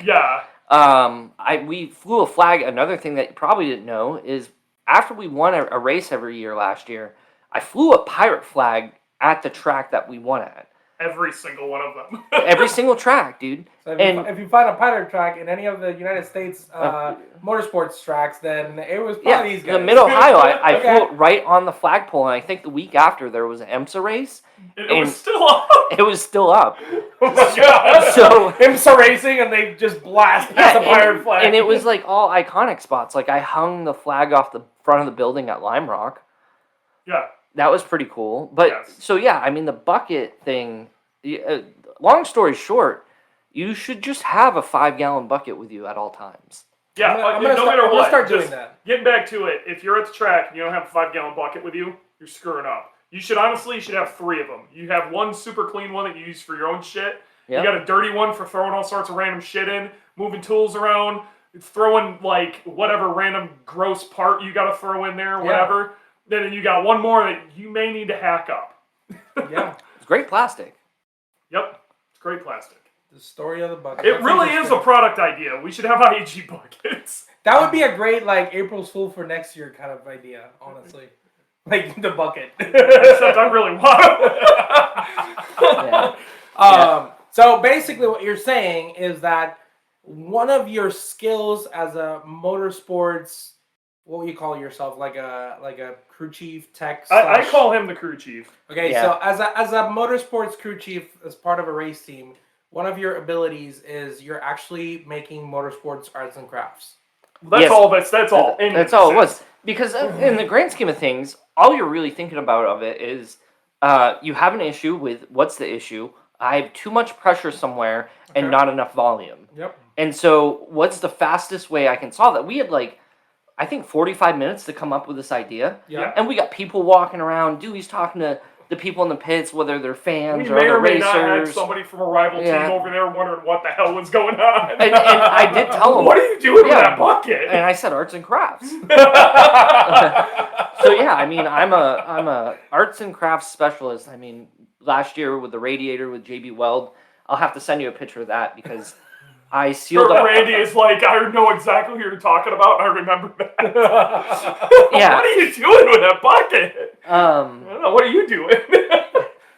flew a flag. Another thing that you probably didn't know is after we won a race every year last year, I flew a pirate flag at the track that we won at. every single one of them. Every single track, dude. So And- if you find a pilot track in any of the United States motorsports tracks, then it was Yeah, probably these guys. the Mid-Ohio, I Okay. flew it right on the flagpole, and I think the week after there was an EMSA race. It was And- still up. It was still up. Oh my god. So IMSA racing, and they just blast past the pirate flag. and it was like all iconic spots. Like I hung the flag off the front of the building at Lime Rock. Yeah. That was pretty cool. But Yes. so yeah, I mean the bucket thing. Long story short, you should just have a 5-gallon bucket with you at all times. Yeah, I'm gonna no start, matter I'm gonna what. start doing just that. getting back to it, if you're at the track and you don't have a 5-gallon bucket with you, you're screwing up. You should have 3 of them. You have one super clean one that you use for your own shit. Yep. You got a dirty one for throwing all sorts of random shit in, moving tools around, throwing like whatever random gross part you got to throw in there, whatever. Then you got one more that you may need to hack up. Yeah. It's great plastic. Yep, it's great plastic. The story of the bucket. It That's really is a interesting. product idea. We should have IAG buckets. That would be a great like April's Fool for next year kind of idea, honestly. Like the bucket. Except I really want them. Yeah. So basically, what you're saying is that one of your skills as a motorsports, what would you call yourself, like a crew chief tech? I call him the crew chief. Okay, Yeah. so as a motorsports crew chief, as part of a race team, one of your abilities is you're actually making motorsports arts and crafts. That's Yes. all. That's all. That's all it was. Because in the grand scheme of things, all you're really thinking about of it is you have an issue with what's the issue. I have too much pressure somewhere and Okay. not enough volume. Yep. And so what's the fastest way I can solve that? We had I think 45 minutes to come up with this idea. Yeah. And we got people walking around. Dewey's talking to the people in the pits, whether they're fans We or may other or may not have racers. somebody from a rival Yeah. team over there wondering what the hell was going on. And I did tell them. What are you doing with Yeah. that bucket? And I said arts and crafts. So yeah, I mean, I'm a arts and crafts specialist. I mean, last year with the radiator with JB Weld, I'll have to send you a picture of that because I sealed up. Randy is like, I know exactly who you're talking about, and I remember that. Yeah. What are you doing with that bucket? I Um, don't know. What are you doing?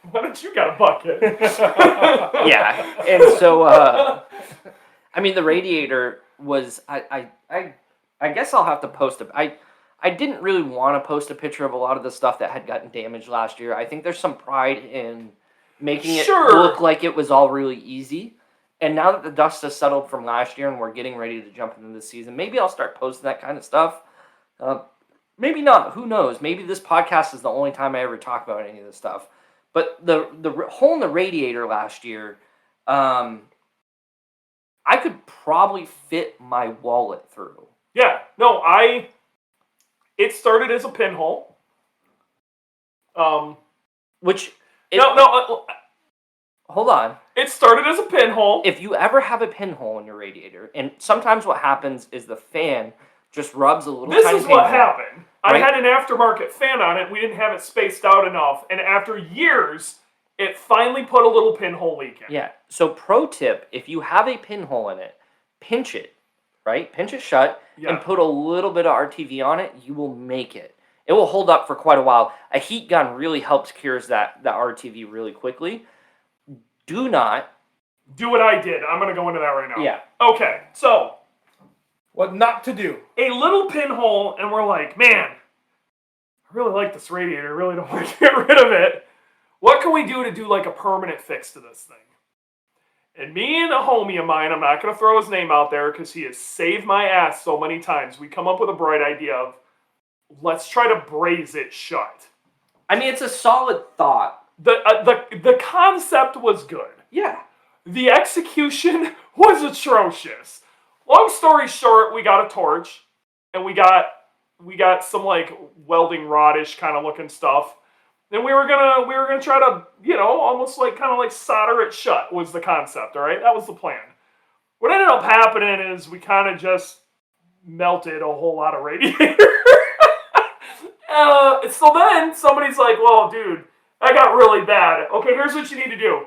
Why don't you got a bucket? yeah, and so I mean, the radiator was I guess I'll have to post it. I didn't really want to post a picture of a lot of the stuff that had gotten damaged last year. I think there's some pride in making it Sure. look like it was all really easy. And now that the dust has settled from last year and we're getting ready to jump into this season, maybe I'll start posting that kind of stuff. Maybe not. Who knows? Maybe this podcast is the only time I ever talk about any of this stuff. But the hole in the radiator last year, I could probably fit my wallet through. Yeah. No, it started as a pinhole. Which hold on. It started as a pinhole. If you ever have a pinhole in your radiator, and sometimes what happens is the fan just rubs a little This tiny is what pinhole. happened. I right? had an aftermarket fan on it. We didn't have it spaced out enough. And after years, it finally put a little pinhole leak in. Yeah. So pro tip, if you have a pinhole in it, pinch it, right? Pinch it shut Yeah. and put a little bit of RTV on it. You will make it. It will hold up for quite a while. A heat gun really helps cures that RTV really quickly. Do not. Do what I did. I'm going to go into that right now. Yeah. Okay. So, What not to do. a little pinhole, and we're like, man, I really like this radiator. I really don't want to get rid of it. What can we do to do like a permanent fix to this thing? And me and a homie of mine, I'm not going to throw his name out there because he has saved my ass so many times. We come up with a bright idea of, let's try to braze it shut. I mean, it's a solid thought. The concept was good. Yeah. The execution was atrocious. Long story short, we got a torch, and we got some like welding rodish kind of looking stuff. Then we were gonna try to, almost like kind of like solder it shut was the concept. All right, that was the plan. What ended up happening is we kind of just melted a whole lot of radiator. So then somebody's like, "Well, dude, that got really bad. Okay, here's what you need to do.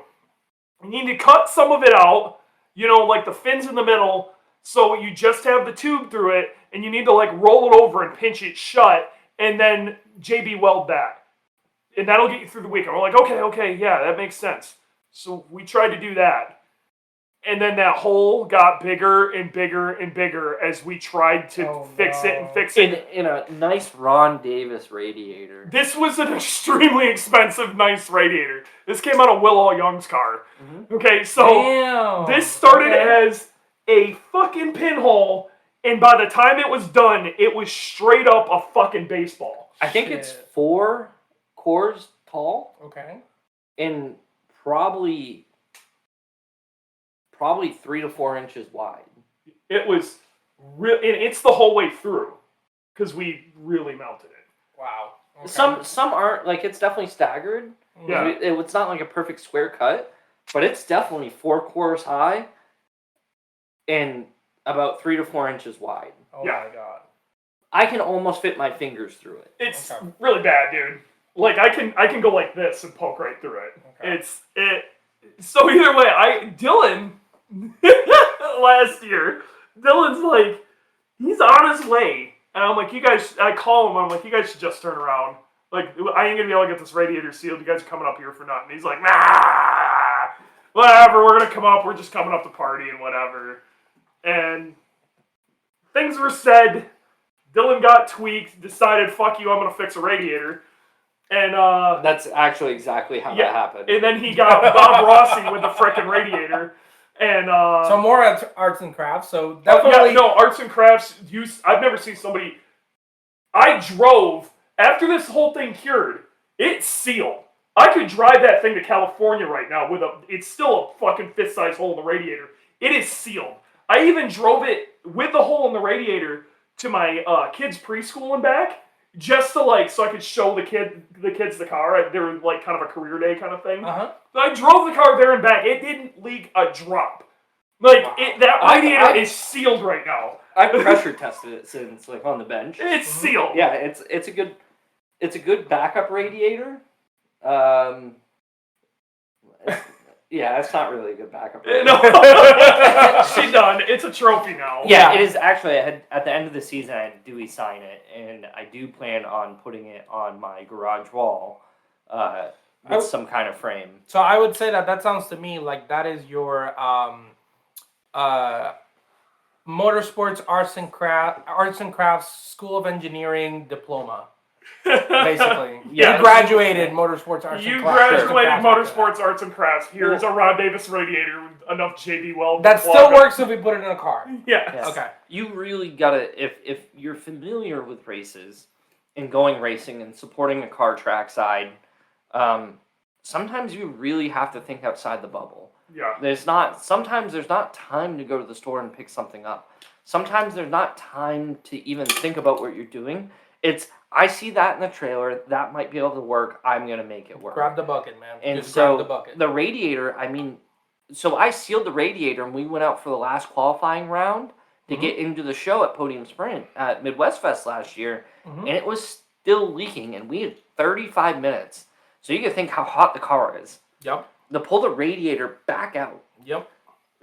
You need to cut some of it out, like the fins in the middle, so you just have the tube through it, and you need to like roll it over and pinch it shut, and then JB weld that. And that'll get you through the week." And we're like, okay, yeah, that makes sense. So we tried to do that. And then that hole got bigger and bigger and bigger as we tried to fix it and fix it. In a nice Ron Davis radiator. This was an extremely expensive, nice radiator. This came out of Will All Young's car. Mm-hmm. Okay, so this started as a fucking pinhole, and by the time it was done, it was straight up a fucking baseball. I think it's 4 cores tall. Okay. And probably 3 to 4 inches wide. It was real, and it's the whole way through because we really melted it. Wow. Okay. Some aren't, like, it's definitely staggered. Yeah. It's not like a perfect square cut, but it's definitely 4 cores high and about 3 to 4 inches wide. Oh my god. I can almost fit my fingers through it. It's really bad, dude. Like I can go like this and poke right through it. Okay. So either way, Dylan last year, Dylan's like, he's on his way. And I'm like, I call him, I'm like, you guys should just turn around. Like, I ain't gonna be able to get this radiator sealed. You guys are coming up here for nothing. He's like, nah, whatever, we're gonna come up, we're just coming up to party and whatever. And things were said, Dylan got tweaked, decided, fuck you, I'm gonna fix a radiator. And that's actually exactly how that happened. And then he got Bob Rossi with the frickin' radiator. And so more arts and crafts. So definitely arts and crafts. I've never seen somebody. I drove after this whole thing cured. It's sealed. I could drive that thing to California right now it's still a fucking fist-sized hole in the radiator. It is sealed. I even drove it with the hole in the radiator to my kids' preschool and back, just to so I could show the kids the car. They were like kind of a career day kind of thing. Uh-huh. So I drove the car there and back. It didn't leak a drop. That radiator is sealed right now. I've pressure tested it since on the bench. It's sealed. Yeah, it's a good backup radiator. Yeah, it's not really a good backup radiator. No, she's done. It's a trophy now. Yeah, it is actually. At the end of the season, I had Dewey sign it, and I do plan on putting it on my garage wall with some kind of frame. So I would say that sounds to me like that is your motorsports arts and crafts School of Engineering diploma. Basically, yeah, you graduated motorsports arts. You graduated motorsports arts and crafts. Here's a Rod Davis radiator with enough JB Weld. That still works if we put it in a car. Yes. Okay. You really gotta if you're familiar with races and going racing and supporting a car trackside, sometimes you really have to think outside the bubble. Yeah. Sometimes there's not time to go to the store and pick something up. Sometimes there's not time to even think about what you're doing. I see that in the trailer. That might be able to work. I'm going to make it work. Grab the bucket, man. And just so grab the bucket. the radiator, so I sealed the radiator and we went out for the last qualifying round to get into the show at Podium Sprint at Midwest Fest last year. And it was still leaking and we had 35 minutes. So you can think how hot the car is. Yep. To pull the radiator back out. Yep.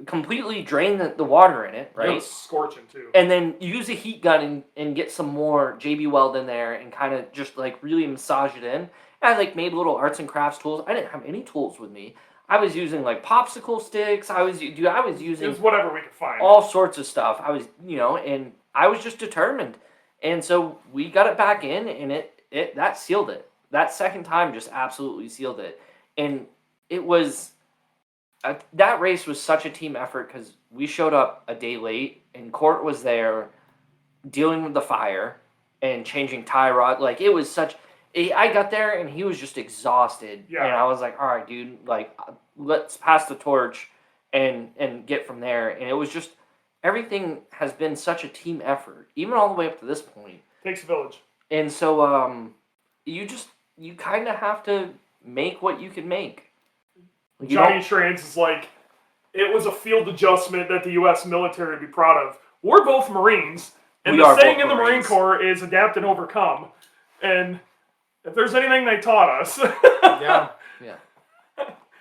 Completely drain the water in it, right? It was scorching too. And then use a heat gun and get some more JB Weld in there and kind of just really massage it in. And I made little arts and crafts tools. I didn't have any tools with me. I was using popsicle sticks. I was using it was whatever we could find. All sorts of stuff. I was and I was just determined. And so we got it back in and that sealed it. That second time just absolutely sealed it. And it was that race was such a team effort because we showed up a day late and Court was there dealing with the fire and changing tie rod. It was such. I got there and he was just exhausted. Yeah. And I was like, all right, dude, let's pass the torch and get from there. And it was just everything has been such a team effort, even all the way up to this point. Takes a village. And so you kind of have to make what you can make. Johnny Trans is it was a field adjustment that the U.S. military would be proud of. We're both Marines, and the saying in the Marine Corps is adapt and overcome. And if there's anything they taught us. Yeah.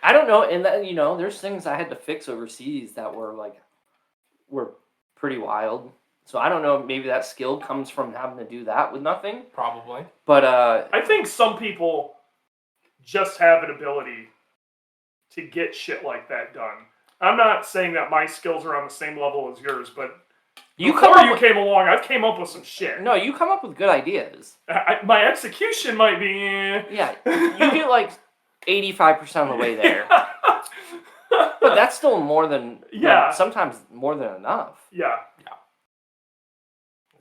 I don't know, and that, there's things I had to fix overseas that were pretty wild. So I don't know, maybe that skill comes from having to do that with nothing. Probably. But I think some people just have an ability to get shit like that done. I'm not saying that my skills are on the same level as yours, but before you came along, I've came up with some shit. No, you come up with good ideas. My execution might be... Yeah, you get like 85% of the way there. But that's still more than... Yeah. Sometimes more than enough. Yeah.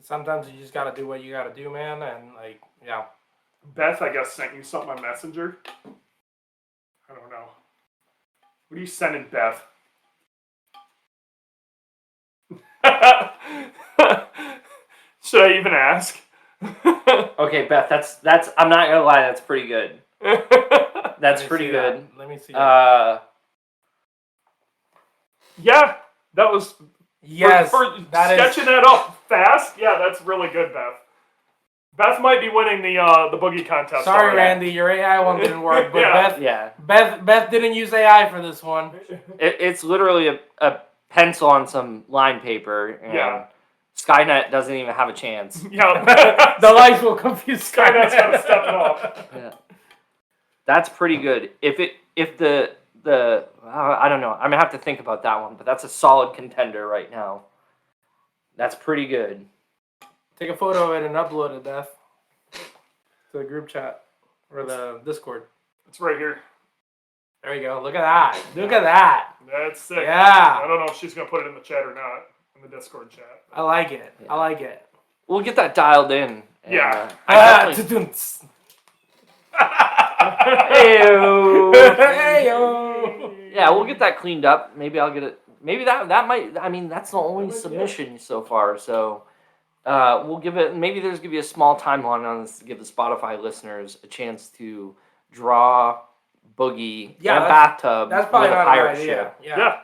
Sometimes you just gotta do what you gotta do, man, and like, yeah. Beth, I guess, sent you something on Messenger. I don't know. What are you sending, Beth? Should I even ask? Okay, Beth, that's I'm not gonna lie, that's pretty good. That's pretty good. Let me see. Yeah, that was... Yes, for sketching that up fast. Yeah, that's really good, Beth. Beth might be winning the Boogey contest. Sorry, Randy, your AI one didn't work, but Beth didn't use AI for this one. It's literally a pencil on some line paper, and Skynet doesn't even have a chance. Yeah, the lights will confuse Skynet's got to step it off. Yeah. That's pretty good. If the I don't know. I'm gonna have to think about that one, but that's a solid contender right now. That's pretty good. Take a photo of it and upload it, Beth, to the group chat or the Discord. It's right here. There you go. Look at that. Look at that. That's sick. Yeah. I don't know if she's gonna put it in the chat or not, in the Discord chat. I like it. Yeah. I like it. We'll get that dialed in. And, yeah. Yeah, we'll get that cleaned up. Maybe I'll get it. Maybe that might. I mean, that's the only submission so far. So we'll give it. Maybe there's gonna be a small timeline on this to give the Spotify listeners a chance to draw Boogey and bathtub that's probably with a not pirate an ship. idea.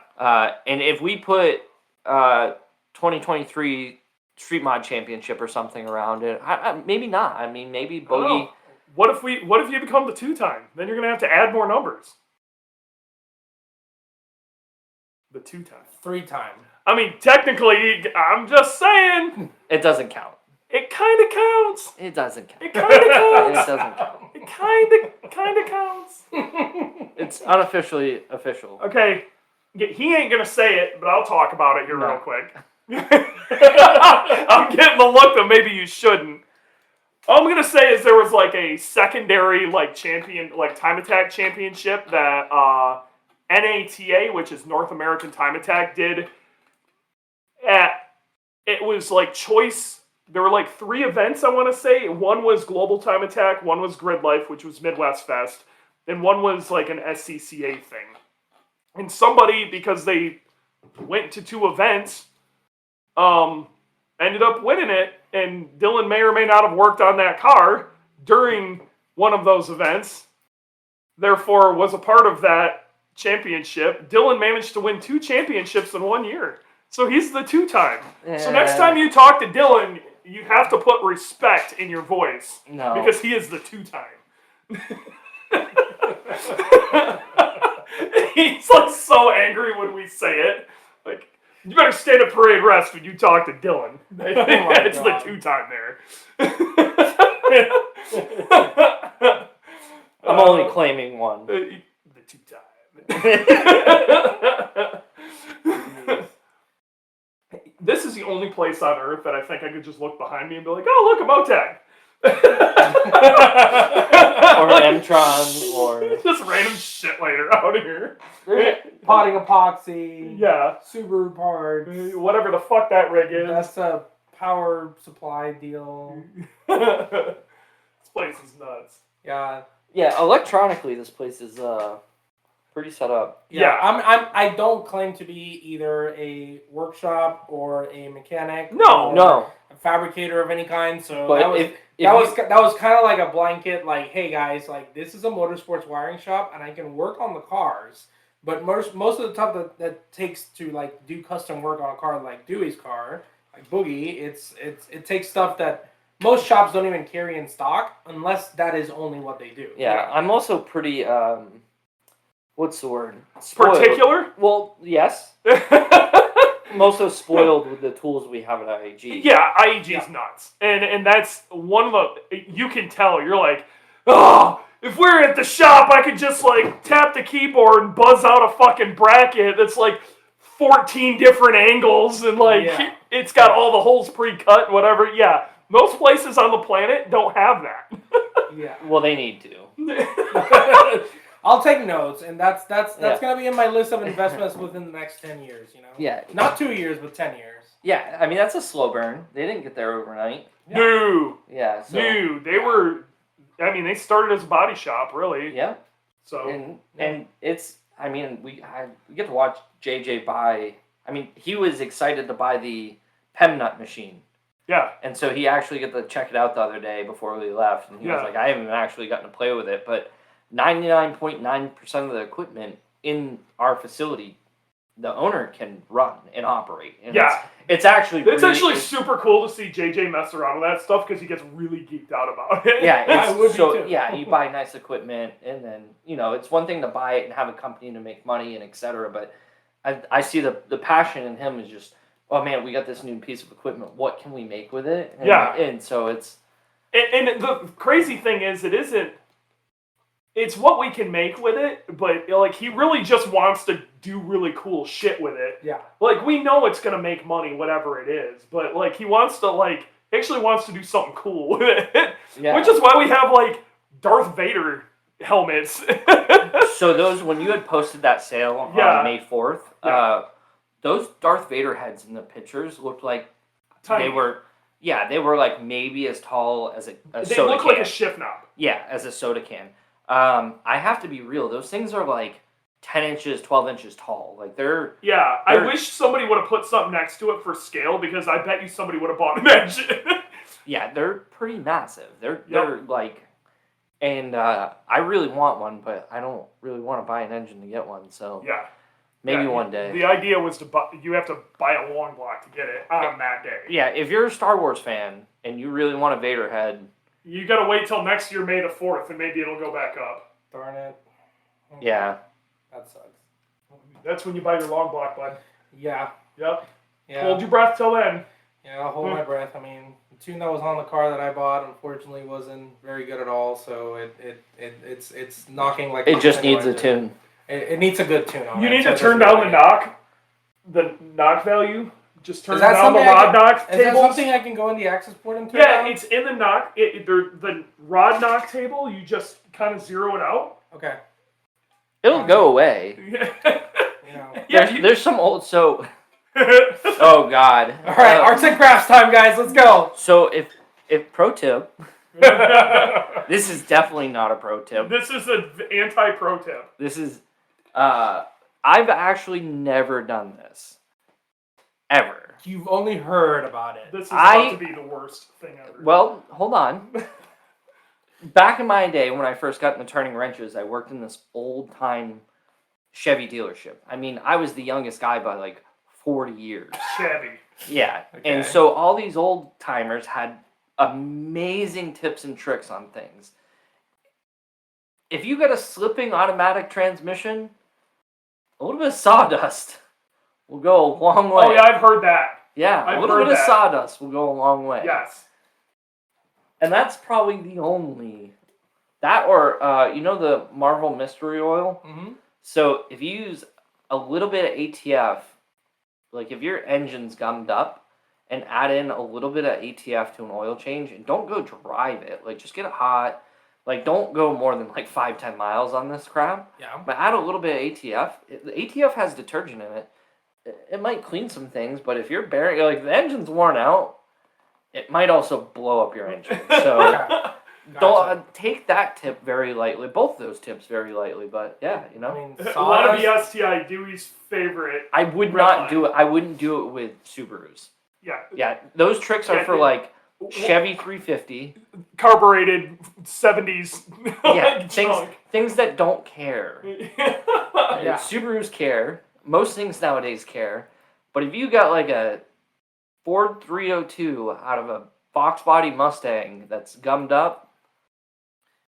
And if we put 2023 Street Mod Championship or something around it, maybe not. I mean, maybe Boogey. What if you become the 2-time? Then you're gonna have to add more numbers. The 2-time. 3-time. I mean, technically, I'm just saying. It doesn't count. It kind of counts. It doesn't count. It kind of counts. It doesn't count. It kind of counts. It's unofficially official. Okay, he ain't gonna say it, but I'll talk about it here real quick. I'm getting the look that maybe you shouldn't. All I'm gonna say is there was like a secondary time attack championship that NATA, which is North American Time Attack, did. It was like choice. There were like 3 events, I want to say. One was Global Time Attack, one was Grid Life, which was Midwest Fest, and one was like an SCCA thing. And somebody, because they went to 2 events, ended up winning it, and Dylan may or may not have worked on that car during one of those events, therefore was a part of that championship. Dylan managed to win 2 championships in 1 year. So he's the 2-time. So next time you talk to Dylan, you have to put respect in your voice. No. Because he is the 2-time. He's like so angry when we say it. Like, you better stand at parade rest when you talk to Dylan. It's the 2-time there. I'm only claiming one. The 2-time. This is the only place on earth that I think I could just look behind me and be like, oh, look, a Motec. Or an M-Tron, or... Just random shit later out here. Potting epoxy. Yeah. Subaru parts. Whatever the fuck that rig is. That's a power supply deal. This place is nuts. Yeah. Yeah, electronically, this place is pretty set up. Yeah. I don't claim to be either a workshop or a mechanic. No. No. A fabricator of any kind. So But that was kind of like a blanket, like, hey guys, like, this is a motorsports wiring shop, and I can work on the cars. But most of the stuff that takes to like do custom work on a car, like Dewey's car, like Boogey, it takes stuff that most shops don't even carry in stock unless that is only what they do. Yeah, I'm also pretty what's the word? Spoiled. Particular? Well, yes. I'm also spoiled with the tools we have at IAG. Yeah, IAG's nuts. And that's one of the, you can tell, you're like, oh, if we're at the shop, I could just like tap the keyboard and buzz out a fucking bracket that's like 14 different angles and like it's got all the holes pre-cut and whatever. Yeah, most places on the planet don't have that. Yeah. Well, they need to. I'll take notes, and that's gonna be in my list of investments within the next 10 years. You know. Yeah. Not 2 years, but 10 years. Yeah, I mean that's a slow burn. They didn't get there overnight. Yeah. No. Yeah. So, Dude, they were. I mean, they started as a body shop, really. Yeah. So. And it's. I mean, we get to watch JJ buy. I mean, he was excited to buy the Pem Nut machine. Yeah. And so he actually got to check it out the other day before we left, and he was like, "I haven't actually gotten to play with it, but 99.9% of the equipment in our facility, the owner can run and operate." And it's actually super cool to see JJ mess around with that stuff because he gets really geeked out about it. Yeah, I would be too. yeah, you buy nice equipment, and then it's one thing to buy it and have a company to make money and etc. But I see the passion in him is just, oh man, we got this new piece of equipment. What can we make with it? And, and so it's. And the crazy thing is, it isn't. It's what we can make with it, but like he really just wants to do really cool shit with it. Yeah. Like we know it's gonna make money, whatever it is, but like he wants to actually wants to do something cool with it. Yeah. Which is why we have like Darth Vader helmets. So those, when you had posted that sale on May 4th, those Darth Vader heads in the pictures looked like tiny. They were like maybe as tall as a soda can. They look like a shift knob. Yeah, as a soda can. I have to be real. Those things are like 10 inches, 12 inches tall. Like they're. Yeah, I wish somebody would have put something next to it for scale because I bet you somebody would have bought an engine. Yeah, they're pretty massive. They're like, and I really want one, but I don't really want to buy an engine to get one. So maybe one day. The idea was you have to buy a long block to get it on that day. Yeah, if you're a Star Wars fan and you really want a Vader head. You gotta wait till next year, May the 4th, and maybe it'll go back up. Darn it. Okay. Yeah. That sucks. That's when you buy your long block, bud. Yeah. Yep. Yeah. Hold your breath till then. Yeah, I'll hold my breath. I mean, the tune that was on the car that I bought, unfortunately, wasn't very good at all. So it's knocking like. It just needs a tune. It needs a good tune on it. You need to turn down the knock value. Just turn down the rod knock table. Is that something I can go in the access port and turn down? Yeah, it's in the knock. The rod knock table, you just kind of zero it out. Okay. It'll go away. There's some old oh God. All right, arts and crafts time, guys. Let's go. So if pro tip, this is definitely not a pro tip. This is an anti-pro tip. This is I've actually never done this. Ever. You've only heard about it. This is about to be the worst thing ever. Well, hold on. Back in my day, when I first got into turning wrenches, I worked in this old-time Chevy dealership. I mean, I was the youngest guy by like 40 years. Chevy. Yeah. Okay. And so all these old-timers had amazing tips and tricks on things. If you got a slipping automatic transmission, a little bit of sawdust will go a long way. Oh, yeah, I've heard that. Yeah, a little bit of sawdust will go a long way. Yes. And that's probably the only... That or, the Marvel Mystery Oil? Mm-hmm. So if you use a little bit of ATF, like if your engine's gummed up, and add in a little bit of ATF to an oil change, and don't go drive it. Like, just get it hot. Like, don't go more than, 5-10 miles on this crap. Yeah. But add a little bit of ATF. The ATF has detergent in it. It might clean some things, but if your bearing, the engine's worn out, it might also blow up your engine. So don't take that tip very lightly. Both of those tips very lightly, but yeah, I mean, a lot of the STI Dewey's favorite. I would not do it. I wouldn't do it with Subarus. Yeah. Yeah, those tricks are for Chevy 350, carbureted 70s. Yeah, things that don't care. Yeah, Subarus care. Most things nowadays care, but if you got a Ford 302 out of a box body Mustang that's gummed up,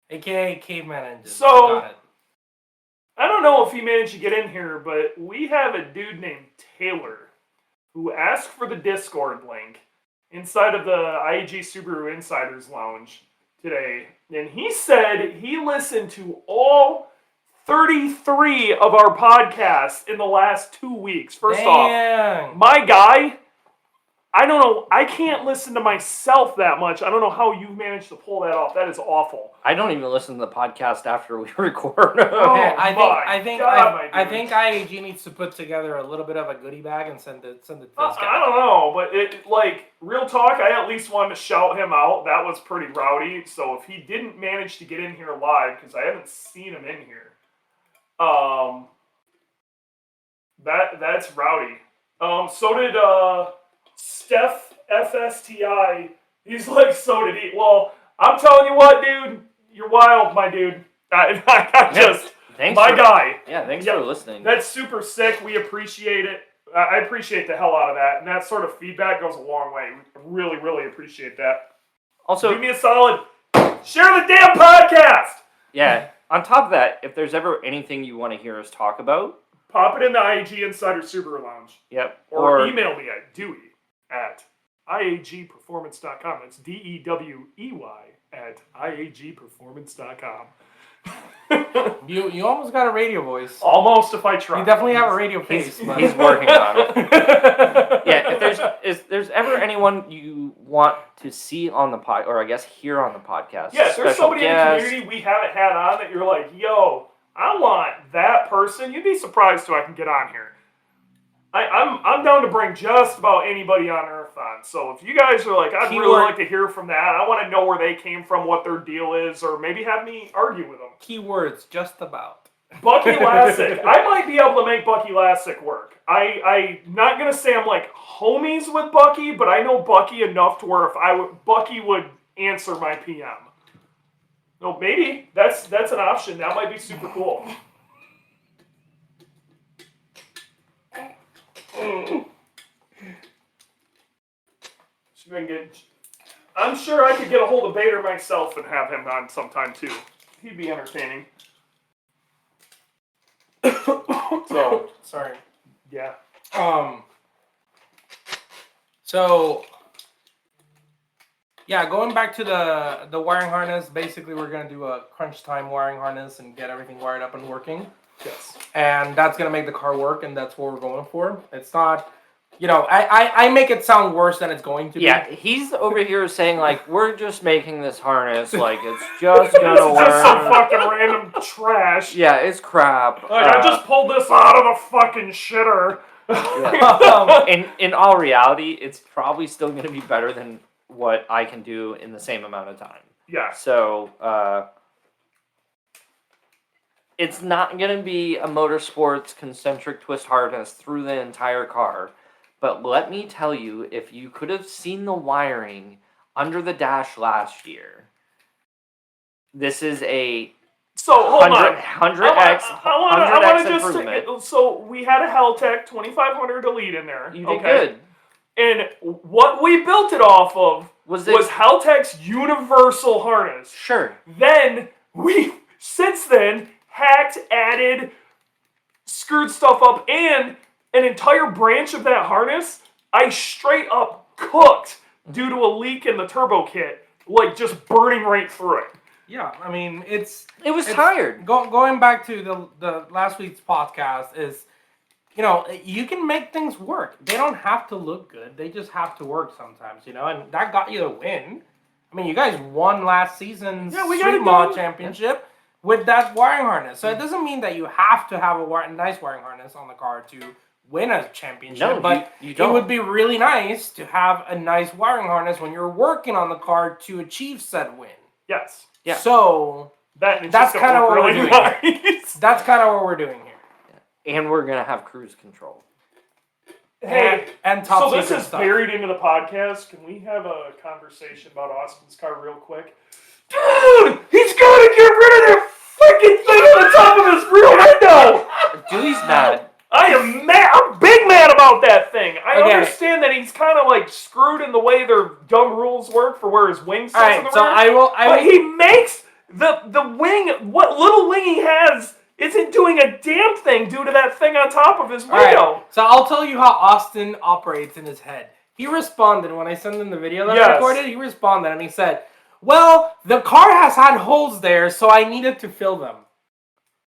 aka caveman engine. So I don't know if he managed to get in here, but we have a dude named Taylor who asked for the Discord link inside of the IAG Subaru Insiders Lounge today, and he said he listened to all 33 of our podcasts in the last 2 weeks. First off, my guy, I don't know. I can't listen to myself that much. I don't know how you managed to pull that off. That is awful. I don't even listen to the podcast after we record. I think IAG needs to put together a little bit of a goodie bag and send it to this guy. I don't know, but real talk, I at least wanted to shout him out. That was pretty rowdy. So if he didn't manage to get in here live, because I haven't seen him in here, that's rowdy. So did Steph FSTI. He's like, so did he. Well, I'm telling you what, dude, you're wild, my dude. Guy. Thanks for listening. That's super sick. We appreciate it. I appreciate the hell out of that, and that sort of feedback goes a long way. Really, really appreciate that. Also, do me a solid. Share the damn podcast. Yeah. On top of that, if there's ever anything you want to hear us talk about, pop it in the IAG Insider Subaru Lounge. Yep. Or email me at dewey@iagperformance.com. That's DEWEY at iagperformance.com. You almost got a radio voice. Almost, if I try. You definitely have a radio face. He's working on it. Yeah, if there's ever anyone you want to see on the pod, or I guess hear on the podcast. Yeah, if there's somebody in the community we haven't had on that you're like, yo, I want that person, you'd be surprised who I can get on here. I'm down to bring just about anybody on Earth on. So if you guys are like, I'd really like to hear from that. I want to know where they came from, what their deal is, or maybe have me argue with them. Keywords, just about. Bucky Lassick. I might be able to make Bucky Lassick work. I'm not going to say I'm like homies with Bucky, but I know Bucky enough to where if Bucky would answer my PM. No, maybe. That's an option. That might be super cool. I'm sure I could get a hold of Bader myself and have him on sometime too. He'd be entertaining. So sorry. Yeah. So yeah, going back to the wiring harness. Basically, we're gonna do a crunch time wiring harness and get everything wired up and working. Yes. And that's gonna make the car work, and that's what we're going for. It's not. I make it sound worse than it's going to be. Yeah, he's over here saying, like, we're just making this harness, like, it's just gonna work. It's just some fucking random trash. Yeah, it's crap. Like, I just pulled this out of the fucking shitter. Yeah. In all reality, it's probably still gonna be better than what I can do in the same amount of time. Yeah. So, it's not gonna be a motorsports concentric twist harness through the entire car. But let me tell you, if you could have seen the wiring under the dash last year, this is a 100x improvement. So we had a Heltec 2500 Elite in there. You did good. And what we built it off of was Heltec's universal harness. Sure. Then we, since then, hacked, added, screwed stuff up, and an entire branch of that harness, I straight up cooked due to a leak in the turbo kit, like just burning right through it. Yeah, I mean, it's tired. Going back to the last week's podcast is, you can make things work. They don't have to look good. They just have to work sometimes, and that got you the win. I mean, you guys won last season's Street Mod Championship with that wiring harness. So it doesn't mean that you have to have a nice wiring harness on the car to win a championship. No, but you don't. It would be really nice to have a nice wiring harness when you're working on the car to achieve said win. Yes. Yeah. So that's kind of what we're doing here. That's kind of what we're doing here. And we're gonna have cruise control. Hey, and top so this secret is stuff. buried into the podcast. Can we have a conversation about Austin's car real quick? Dude, he's gotta get rid of that freaking thing on the top of his rear window. Dewey's mad. I am mad. I'm big mad about that thing. I understand that he's kind of like screwed in the way their dumb rules work for where his wing sits in the rear. But he makes the wing, what little wing he has, isn't doing a damn thing due to that thing on top of his window. Right. So I'll tell you how Austin operates in his head. He responded when I sent him the video that I recorded. He responded and he said, Well, the car has had holes there, so I needed to fill them.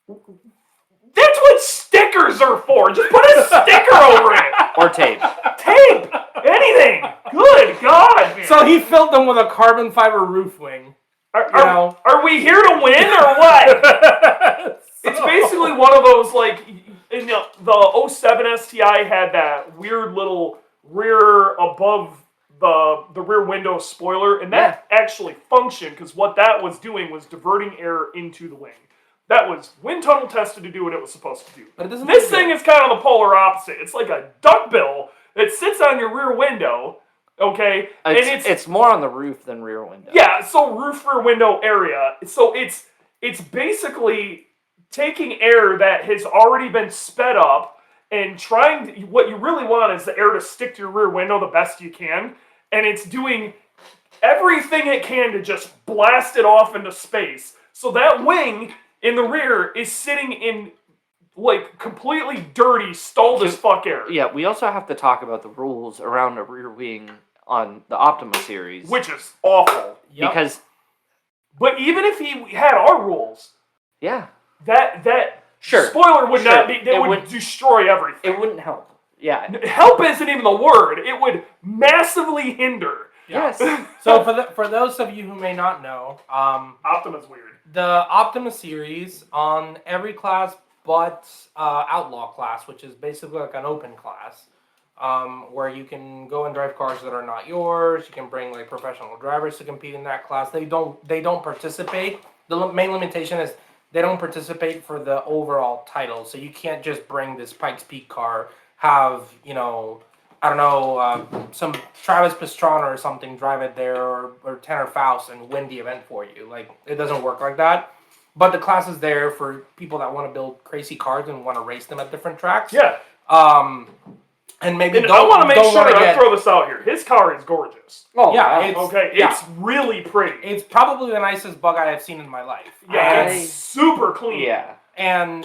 That's what stickers are for. Just put a sticker over it. Or tape. Tape. Anything. Good God, man. So he filled them with a carbon fiber roof wing. Are we here to win or what? It's basically one of those, like, the 07 STI had that weird little rear above the rear window spoiler, and that actually functioned because what that was doing was diverting air into the wing. That was wind tunnel tested to do what it was supposed to do. But it doesn't this thing is kind of the polar opposite. It's like a duckbill that sits on your rear window, okay? It's more on the roof than rear window. Yeah, so roof rear window area. So it's basically taking air that has already been sped up and trying to, what you really want is the air to stick to your rear window the best you can, and it's doing everything it can to just blast it off into space. So that wing in the rear is sitting in like completely dirty, stalled as fuck air. Yeah, we also have to talk about the rules around a rear wing on the Optima series, Which is awful. because But even if he had our rules, that Sure. spoiler would Sure. not be. It would destroy everything. it wouldn't help. Yeah. Help isn't even the word. It would massively hinder. Yes. So for those of you who may not know, Optima's weird. the Optima series on every class but Outlaw class, which is basically like an open class, where you can go and drive cars that are not yours. You can bring like professional drivers to compete in that class. They don't participate. The main limitation is they don't participate for the overall title. So you can't just bring this Pikes Peak car, have, I don't know, some Travis Pastrana or something drive it there, or Tanner Faust and win the event for you. Like, it doesn't work like that. But the class is there for people that want to build crazy cars and want to race them at different tracks. Yeah. And maybe I want to make sure that I throw this out here. His car is gorgeous. Oh, yeah. wow. It's really pretty. It's probably the nicest bug I have seen in my life. Yeah, it's super clean. Yeah. And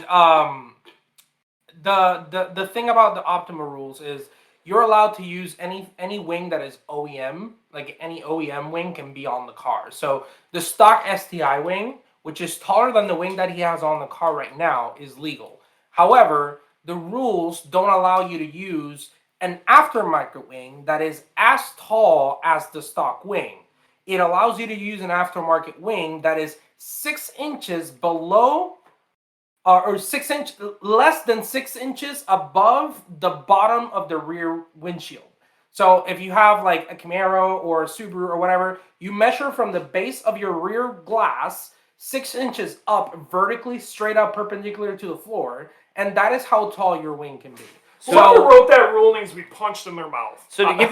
the thing about the Optima rules is you're allowed to use any wing that is OEM, like any OEM wing can be on the car. So the stock STI wing, which is taller than the wing that he has on the car right now, is legal. However, the rules don't allow you to use an aftermarket wing that is as tall as the stock wing. It allows you to use an aftermarket wing that is 6 inches below, or less than 6 inches above the bottom of the rear windshield. So if you have like a Camaro or a Subaru or whatever, you measure from the base of your rear glass 6 inches up vertically, straight up, perpendicular to the floor, and that is how tall your wing can be. So whoever wrote that rule needs to be punched in their mouth. So to give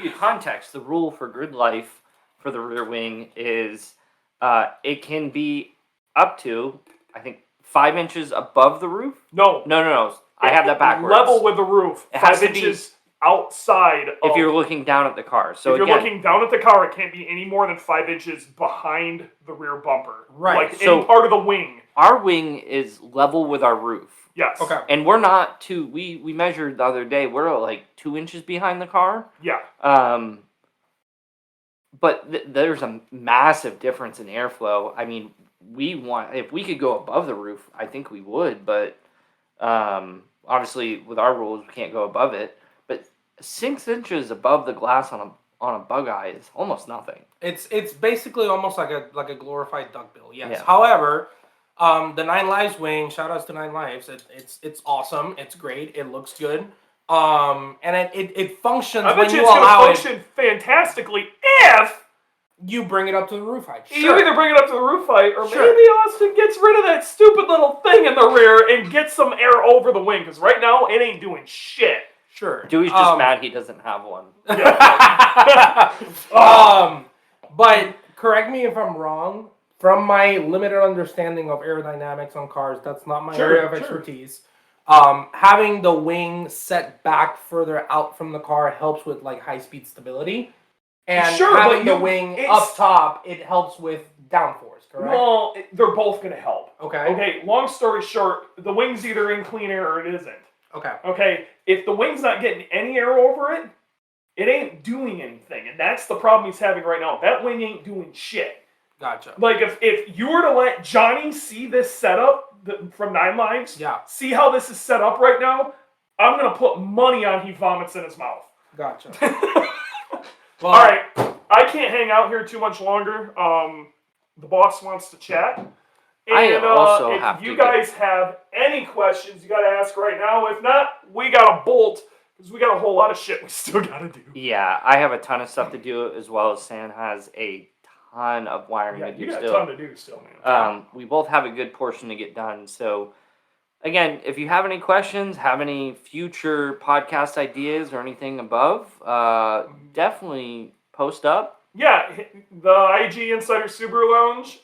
you context, the rule for grid life for the rear wing is it can be up to, I think, 5 inches above the roof. No. I have that backwards. Level with the roof. It has 5 to be inches outside. If you're looking down at the car. So if you're again, looking down at the car, it can't be any more than 5 inches behind the rear bumper. Right. Like any part of the wing. Our wing is level with our roof. Yes. Okay. And we're not we measured the other day, we're like 2 inches behind the car. Yeah. But there's a massive difference in airflow. I mean, if we could go above the roof, I think we would, but obviously with our rules we can't go above it. But 6 inches above the glass on a bug eye is almost nothing. It's basically almost like a glorified duckbill. Yes. Yeah. However, the 9 Lives wing, shout outs to 9 Lives. It's awesome. It's great. It looks good. And it functions I bet when you you it's allow going to function fantastically if you bring it up to the roof height. you Sure. either bring it up to the roof height or Sure. maybe Austin gets rid of that stupid little thing in the rear and gets some air over the wing, because right now it ain't doing shit. Sure. Dewey's just mad he doesn't have one. But correct me if I'm wrong. From my limited understanding of aerodynamics on cars, that's not my area of expertise. Having the wing set back further out from the car helps with like high speed stability, and having the wing up top, it helps with downforce. Correct? Well, they're both going to help. Okay. Okay. Long story short, the wing's either in clean air or it isn't. Okay. Okay. If the wing's not getting any air over it, it ain't doing anything. And that's the problem he's having right now. That wing ain't doing shit. Gotcha. Like, if you were to let Johnny see this setup from 9 Lives, see how this is set up right now, I'm going to put money on he vomits in his mouth. Gotcha. Well, all right. I can't hang out here too much longer. The boss wants to chat. And I also if you guys have any questions, you got to ask right now. If not, we got to bolt because we got a whole lot of shit we still got to do. Yeah, I have a ton of stuff to do as well as Sam has a ton of wiring to do you got still. a ton to do still, man. We both have a good portion to get done. So, again, if you have any questions, have any future podcast ideas or anything above, definitely post up. Yeah, the IAG Insider Subaru Lounge.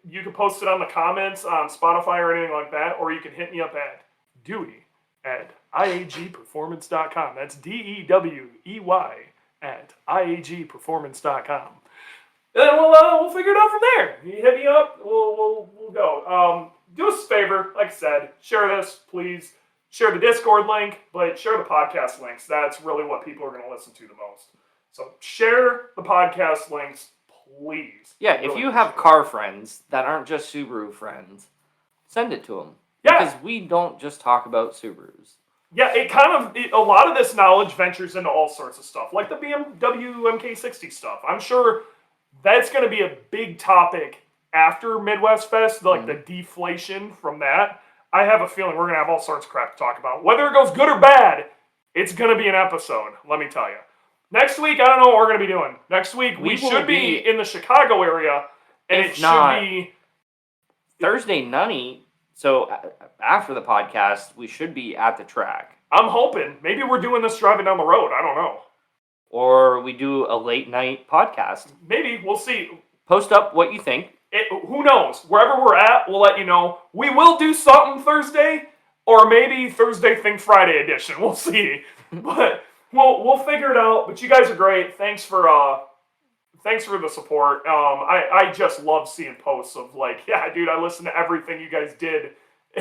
You can post it on the comments on Spotify or anything like that, or you can hit me up at Dewey at IAGperformance.com. That's DEWEY at IAGperformance.com. And then we'll figure it out from there. You hit me up, we'll go. Do us a favor, like I said, share this, please. Share the Discord link, but share the podcast links. That's really what people are going to listen to the most. So share the podcast links, please. Yeah, if you have car friends that aren't just Subaru friends, send it to them. Yeah. Because we don't just talk about Subarus. Yeah, a lot of this knowledge ventures into all sorts of stuff, like the BMW MK60 stuff. I'm sure that's going to be a big topic after Midwest Fest, like the deflation from that. I have a feeling we're going to have all sorts of crap to talk about. Whether it goes good or bad, it's going to be an episode, let me tell you. Next week, I don't know what we're going to be doing. Next week, we should be in the Chicago area, and it should be Thursday night. So after the podcast, we should be at the track. I'm hoping. Maybe we're doing this driving down the road. I don't know. Or we do a late night podcast. Maybe. We'll see. Post up what you think. Who knows? Wherever we're at, we'll let you know. We will do something Thursday, or maybe Thursday Thing Friday edition. We'll see. But we'll figure it out. But you guys are great. Thanks for the support. I just love seeing posts of like, yeah, dude, I listened to everything you guys did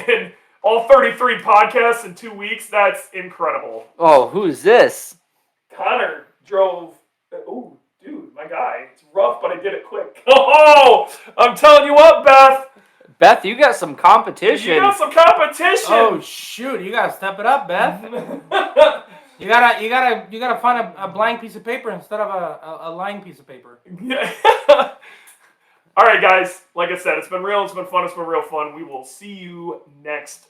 in all 33 podcasts in 2 weeks. That's incredible. Oh, who's this? Connor drove. Ooh, dude, my guy. It's rough, but I did it quick. Oh, I'm telling you what, Beth. Beth, you got some competition. You got some competition. Oh shoot, you gotta step it up, Beth. You gotta find a blank piece of paper instead of a lined piece of paper. Yeah. All right, guys. Like I said, it's been real. It's been fun. It's been real fun. We will see you next